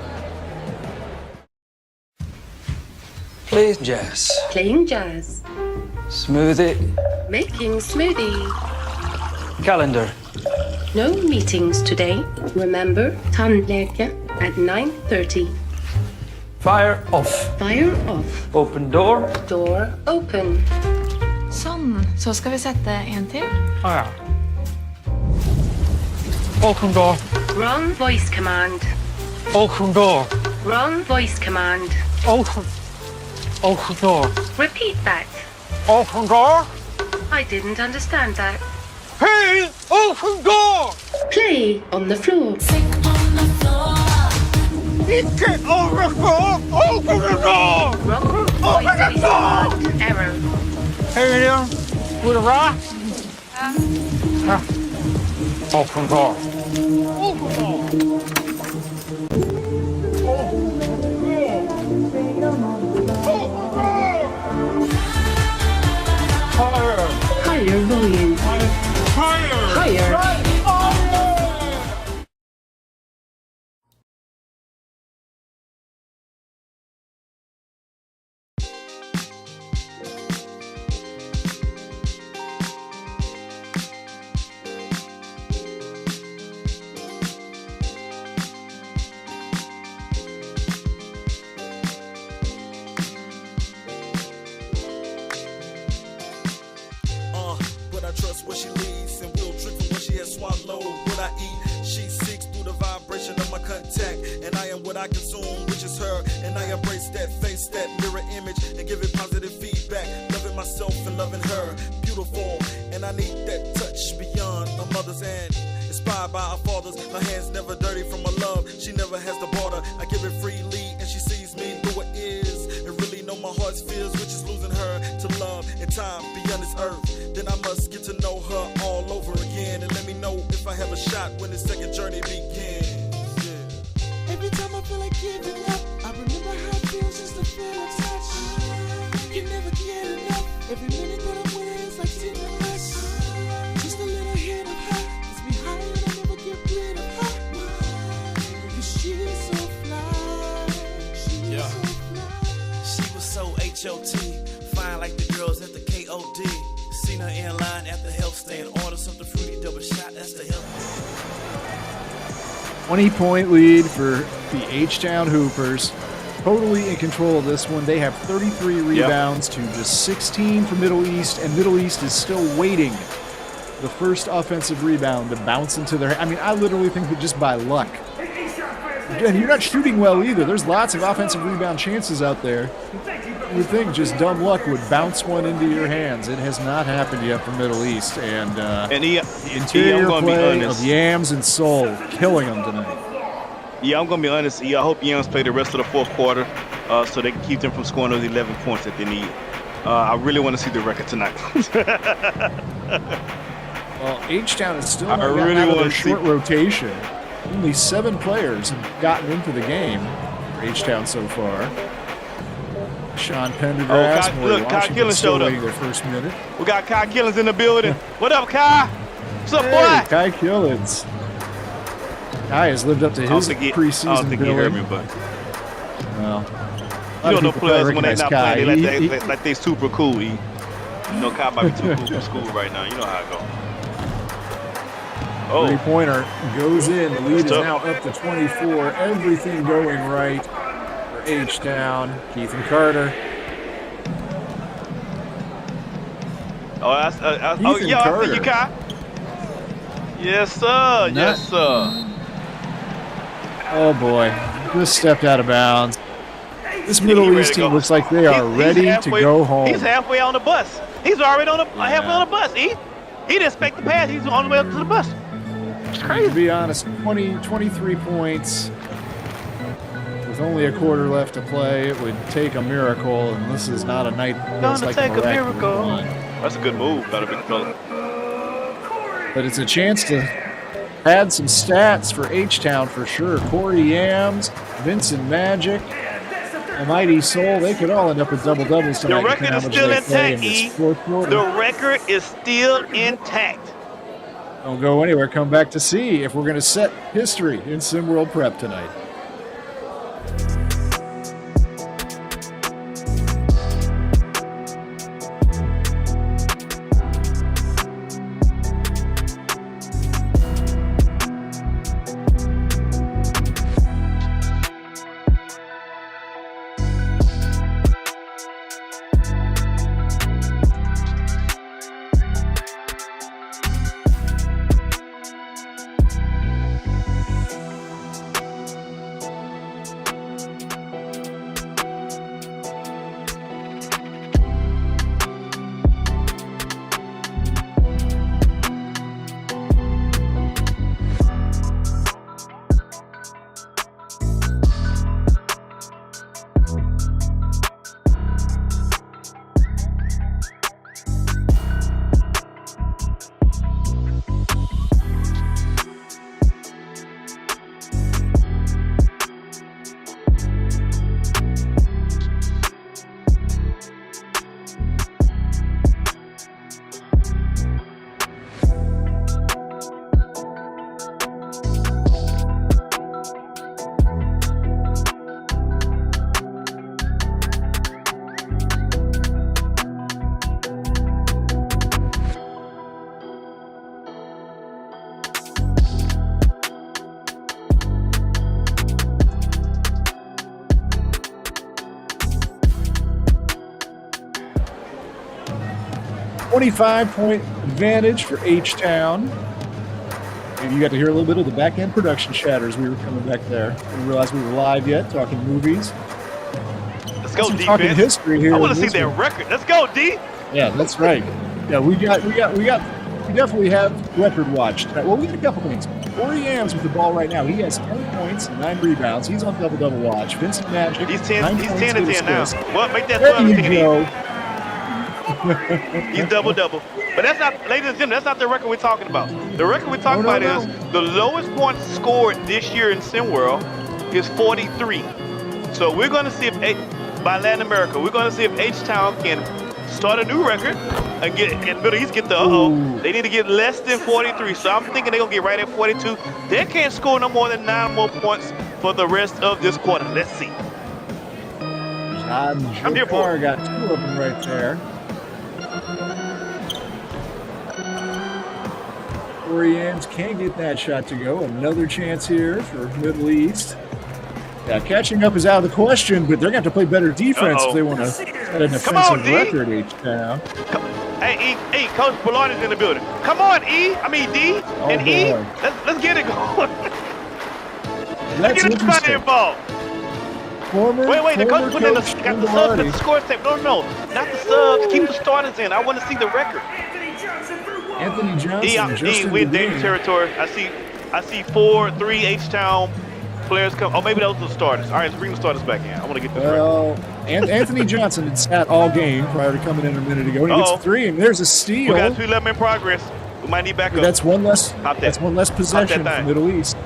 Playing jazz. Playing jazz. Smoothie. Making smoothie. Calendar. No meetings today. Remember, tandläkare at 9:30. Fire off. Fire off. Open door. Door open. Sånn. Så skal vi sette en til. Ja. Open door. Wrong voice command. Open door. Wrong voice command. Open. Open door. Repeat that. Open door. I didn't understand that. Hey, open door. Play on the floor. Get over the floor. Open the door. Wrong Open the voice door. command. Error. Hey there, with a rock. Open door. Open door. Higher volume. Higher. But I trust where she leads and will drink from what she has swallowed. What I eat, she seeks through the vibration of my contact, and I am what I consume, which is her. And I embrace that face, that mirror image, and give it positive feedback. Loving myself and loving her, beautiful. And I need that touch beyond a mother's hand. Inspired by our fathers, her hands never dirty from her love. She never has the border. I give it freely, and she sees me through what is, and really know my heart's fears, which is losing her to love and time beyond this earth. Then I must get to know her all over again, and let me know if I have a shot when the second journey begins. Yeah. Every time I feel like giving up, I remember how it feels just to feel a touch. Can never get enough. Every minute that I'm with her is like sitting less. Just a little hit of her gets me higher, and I never get rid of her. Cause she's so fly. She's so fly. She was so H.O.T. Fine like the girls at the K.O.D. Seen her in line at the health stand. Order something fruity, double shot, that's the health. 20-point lead for the H-Town Hoopers. Totally in control of this one. They have 33 rebounds to just 16 for Middle East, and Middle East is still waiting the first offensive rebound to bounce into their... I mean, I literally think that just by luck. Again, you're not shooting well either. There's lots of offensive rebound chances out there. You would think just dumb luck would bounce one into your hands. It has not happened yet for Middle East. And the interior play of Yams and Soul killing them tonight. Yeah, I'm going to be honest. Yeah, I hope Yams play the rest of the fourth quarter so they can keep them from scoring those 11 points that they need. I really want to see the record tonight. Well, H-Town is still not gotten out of their short rotation. Only 7 players have gotten into the game for H-Town so far. Sean Pendergrass, Kai Killens showed up. Their first minute. We got Kai Killens in the building. What up, Kai? What's up, boy? Kai Killens. Kai has lived up to his preseason. I don't think he heard me, but well, you know, the players when they're not playing, they like they super cool. You know, Kai might be too cool for school right now. You know how it goes. Oh. 3-pointer goes in. The lead is now up to 24. Everything going right for H-Town. Keith and Carter. I see you, Kai. Yes, sir. Yes, sir. Oh, boy. Just stepped out of bounds. This Middle East team looks like they are ready to go home. He's halfway on the bus. He's already on the halfway on the bus. He didn't expect the pass. He's on the way up to the bus. It's crazy. To be honest, 23 points with only a quarter left to play. It would take a miracle, and this is not a night that's like take a miracle. Run. That's a good move, better big fella. But it's a chance to Had some stats for H-Town for sure. Corey Yams, Vincent Magic, and Mighty Soul. They could all end up with double-doubles tonight. The record is still intact, E. The record is still intact. Don't go anywhere. Come back to see if we're going to set history in SimWorld Prep tonight. .5 advantage for H-Town. And you got to hear a little bit of the back-end production shatters. We were coming back there. Didn't realize we were live yet, talking movies. Let's go, defense. Talking history here. I want to see their record. Let's go, D. Yeah, that's right. Yeah, we definitely have record watch tonight. Well, we got a couple things. Corey Yams with the ball right now. He has 10 points and 9 rebounds. He's on double-double watch. Vincent Magic. He's 10 to 10 now. What? Make that there 12 to 10. Go. He's double-double. But that's not, ladies and gentlemen, that's not the record we're talking about. The record we're talking about is the lowest points scored this year in SimWorld is 43. So we're going to see if, by Latin America, we're going to see if H-Town can start a new record and get in Middle East, get the they need to get less than 43. So I'm thinking they're going to get right at 42. They can't score no more than 9 more points for the rest of this quarter. Let's see. I'm here for it. Got 2 of them right there. Oriens can't get that shot to go. Another chance here for Middle East. Yeah, catching up is out of the question, but they're going to have to play better defense if they want to set an offensive record H-Town. Hey, E, Coach Ballard is in the building. Come on, E. I mean, D and E. Let's get it going. Let's get everybody involved. Wait, the coach put in got the subs and the score tape. No, not the subs. Keep the starters in. I want to see the record. Anthony Johnson. E, we're in danger territory. I see 4-3 H-Town players come. Oh, maybe those are the starters. All right, let's bring the starters back in. I want to get this right. Anthony Johnson had sat all game prior to coming in a minute ago. And he gets 3, and there's a steal. We got 2-11 in progress. We might need backup. That's one less. That's one less possession for Middle East.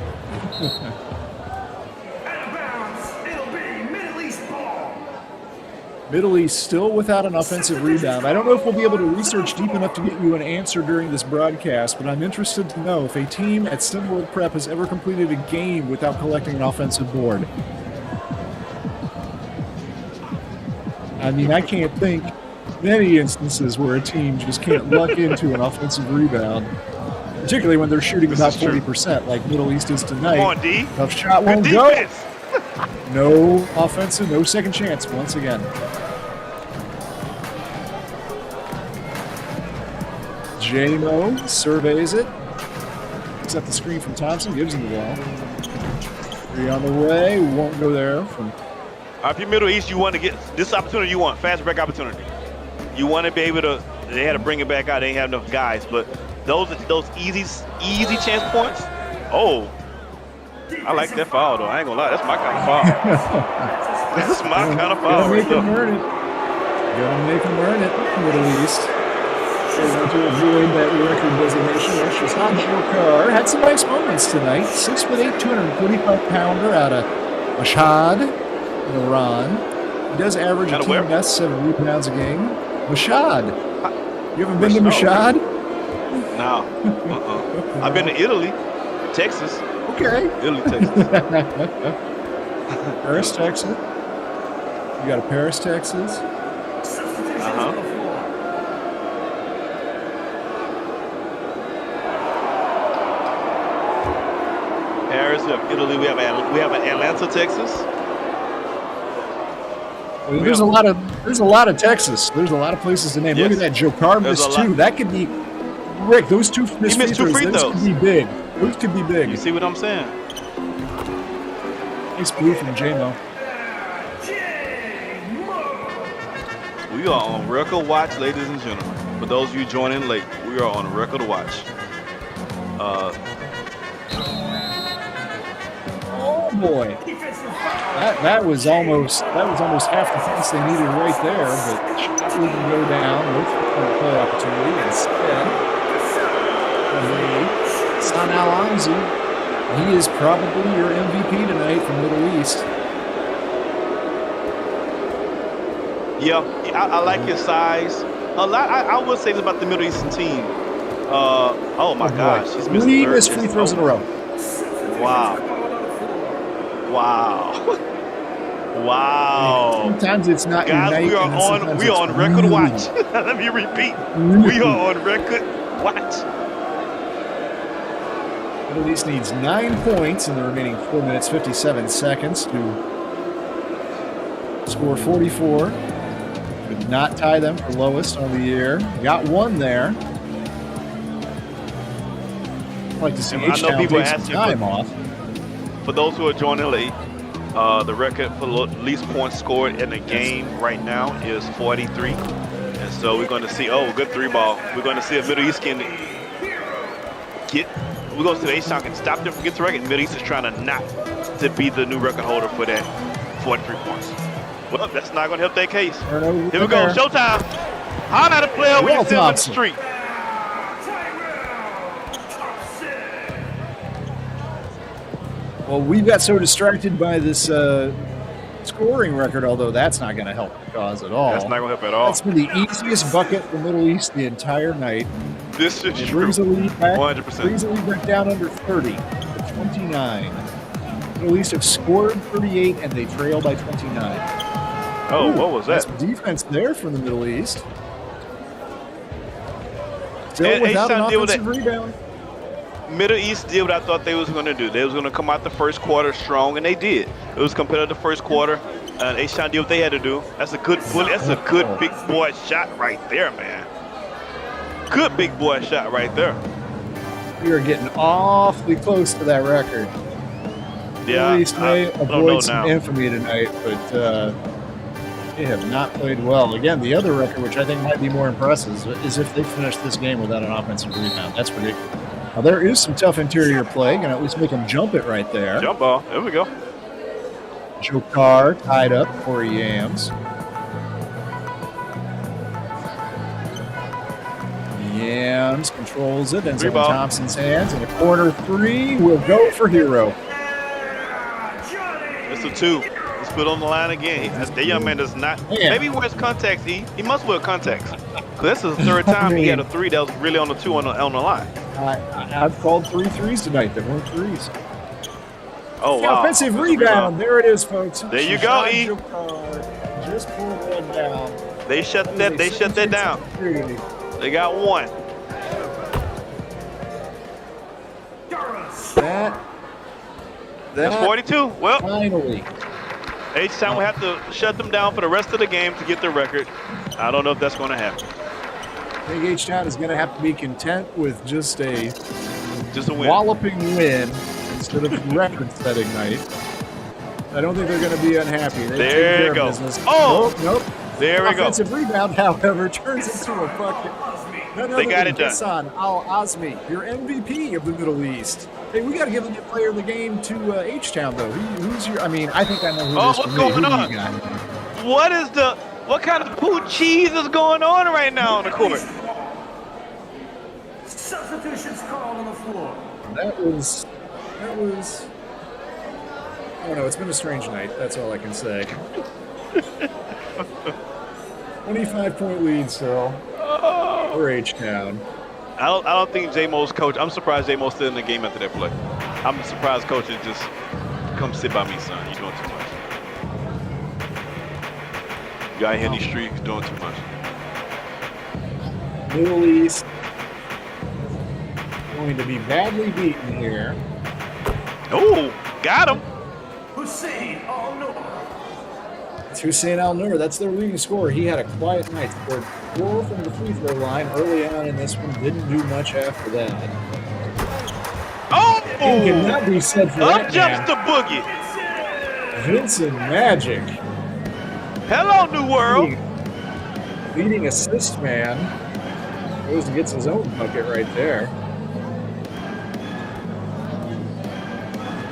Middle East still without an offensive rebound. I don't know if we'll be able to research deep enough to get you an answer during this broadcast, but I'm interested to know if a team at SimWorld Prep has ever completed a game without collecting an offensive board. I mean, I can't think many instances where a team just can't luck into an offensive rebound, particularly when they're shooting about 40% like Middle East is tonight. Come on, D. Tough shot won't go. No offensive, no second chance once again. J-Mo surveys it. Picks up the screen from Thompson, gives him the ball. 3 on the way, won't go there. If you're Middle East, you want to get this opportunity. You want fast break opportunity. You want to be able to. They had to bring it back out. They didn't have enough guys, but those easy chance points. Oh, I like that foul though. I ain't gonna lie, that's my kind of foul. That's my kind of foul. Gotta make them earn it. Middle East. able to avoid that record designation. Shahzad Shokar had some nice moments tonight. 6'8", 245-pounder out of Mashhad in Iran. He does average a team best 7 rebounds a game. Mashhad. You haven't been to Mashhad? No. I've been to Italy, Texas. Okay. Italy, Texas. Paris, Texas. You got a Paris, Texas. Paris, we have Italy, we have an Atlanta, Texas. Well, there's a lot of Texas. There's a lot of places to name. Look at that, Jokar missed 2. That could be Rick. Those 2 missed free throws. Those could be big. Those could be big. You see what I'm saying? Nice blue from J-Mo. We are on record watch, ladies and gentlemen. For those of you joining late, we are on record watch. Oh boy, that was almost half the points they needed right there. But shot wouldn't go down. No play opportunity instead. San Al-Anzi, he is probably your MVP tonight from Middle East. Yeah, I like his size. A lot. I will say this about the Middle Eastern team. Oh my gosh, he's missed 3 missed free throws in a row. Wow. Sometimes it's not guys. Unite, We are on record watch. Let me repeat. We are on record watch. Middle East needs 9 points in the remaining 4 minutes 57 seconds to score 44. Could not tie them for lowest on the year. Got 1 there. I'd like to see H-Town take some time off. For those who are joining late, the record for least points scored in the game right now is 43. And so we're going to see, good 3-ball. We're going to see if Middle East can we're going to see H-Town can stop them from getting the record. Middle East is trying to not to be the new record holder for that 43 points. Well, that's not going to help that case. Here we go, showtime. How not a player when you see him in the street? Well, we got so distracted by this scoring record, although that's not going to help the cause at all. That's not going to help at all. That's been the easiest bucket for Middle East the entire night. This is true. Brings the lead back. 100%. Brings the lead back down under 30, 29. Middle East have scored 38, and they trail by 29. Oh, what was that? Nice defense there from the Middle East. Still without an offensive rebound. Middle East did what I thought they was going to do. They was going to come out the first quarter strong, and they did. It was competitive first quarter, and H-Town did what they had to do. That's a good bully. That's a good big boy shot right there, man. Good big boy shot right there. We are getting awfully close to that record. Yeah, Middle East may avoid some infamy tonight, but they have not played well. Again, the other record, which I think might be more impressive, is if they finish this game without an offensive rebound. That's ridiculous. Now, there is some tough interior play. Going to at least make them jump it right there. Jump ball. There we go. Jokar tied up for Yams. Yams controls it. Ends up in Thompson's hands. And a corner 3 will go for Hero. It's a 2. Let's put it on the line again. That young man does not. Man. Maybe he wears contacts. He must wear contacts. Because this is the third time he had a 3 that was really on the 2 on the line. I've called 3 threes tonight that weren't threes. Oh, wow. Offensive rebound. There it is, folks. There you go, E. Just pulled one down. They shut that down. They got 1. That's 42. Well, finally. H-Town will have to shut them down for the rest of the game to get the record. I don't know if that's going to happen. I think H-Town is going to have to be content with just a win. Walloping win instead of record-setting night. I don't think they're going to be unhappy. There you go. Oh! Nope. There we go. Offensive rebound, however, turns into a bucket. They got it done. Hassan Al-Azmi, your MVP of the Middle East. Hey, we got to give the player of the game to H-Town, though. Who's your? I mean, I think I know who it is. What's going on? What kind of poo cheese is going on right now on the court? that was, I don't know, it's been a strange night. That's all I can say. 25-point lead still for H-Town. I don't think J-Mo's coach. I'm surprised J-Mo's still in the game after that play. I'm surprised coach is just come sit by me, son. You're doing too much. You out here in these streets doing too much. Middle East going to be badly beaten here. Oh, got him. Hussein Al-Noor. It's Hussein Al-Noor. That's their leading scorer. He had a quiet night. Scored 4 from the free throw line early on in this one. Didn't do much after that. Oh! It cannot be said for Up that jumps man. the boogie. Vincent Magic. Hello, New World. Leading assist man. Goes and gets his own bucket right there.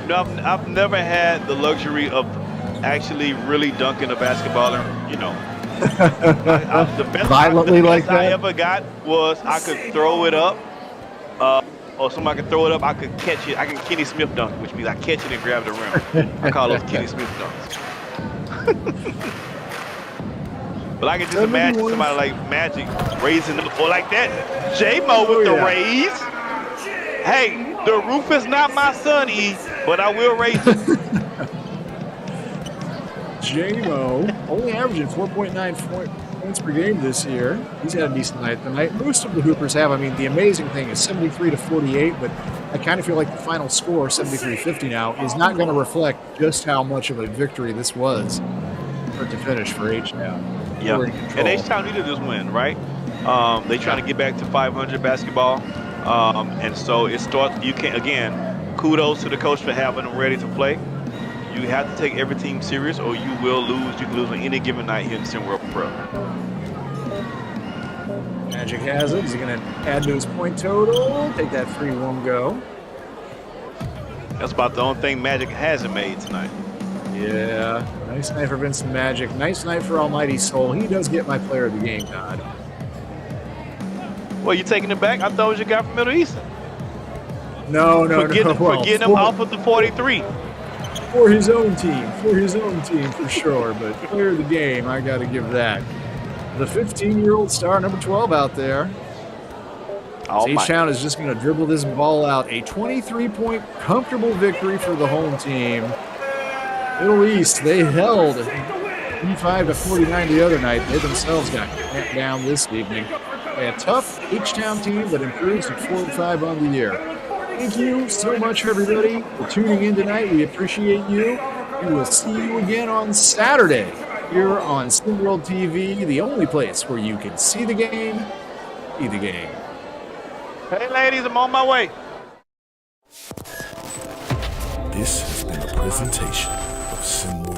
No, I've never had the luxury of actually really dunking a basketball. And, the best Violently like I that? ever got was I could throw it up, or somebody could throw it up. I could catch it. I can Kenny Smith dunk, which means I catch it and grab the rim. I call those Kenny Smith dunks. But I can just imagine somebody like Magic raising the or like that. J-Mo with the raise. Hey, the roof is not my son, E, but I will raise it. J-Mo only averaging 4.9 points per game this year. He's had a decent night tonight. Most of the Hoopers have. I mean, the amazing thing is 73-48, but I kind of feel like the final score, 73-50 now, is not going to reflect just how much of a victory this was to finish for H-Town. Yeah, and H-Town needed this win, right? They trying to get back to 500 basketball, and so it starts. You can again, kudos to the coach for having them ready to play. You have to take every team serious, or you will lose. You can lose on any given night here in Sim World Pro. Magic has it. He's going to add to his point total. Take that free, won't go. That's about the only thing Magic hasn't made tonight. Yeah, nice night for Vincent Magic. Nice night for Almighty Soul. He does get my player of the game nod. Well, you taking it back? I thought it was your guy from Middle East. No. For getting him off of the 43. For his own team for sure. But player of the game, I got to give that. The 15-year-old star, number 12 out there. H-Town is just going to dribble this ball out. A 23-point comfortable victory for the home team. Middle East, they held 55-49 the other night. They themselves got clamped down this evening. A tough H-Town team that improves to 4-5 on the year. Thank you so much, everybody, for tuning in tonight. We appreciate you. We will see you again on Saturday here on Sim World TV, the only place where you can see the game, be the game. Hey, ladies, I'm on my way. This has been a presentation of Sim World.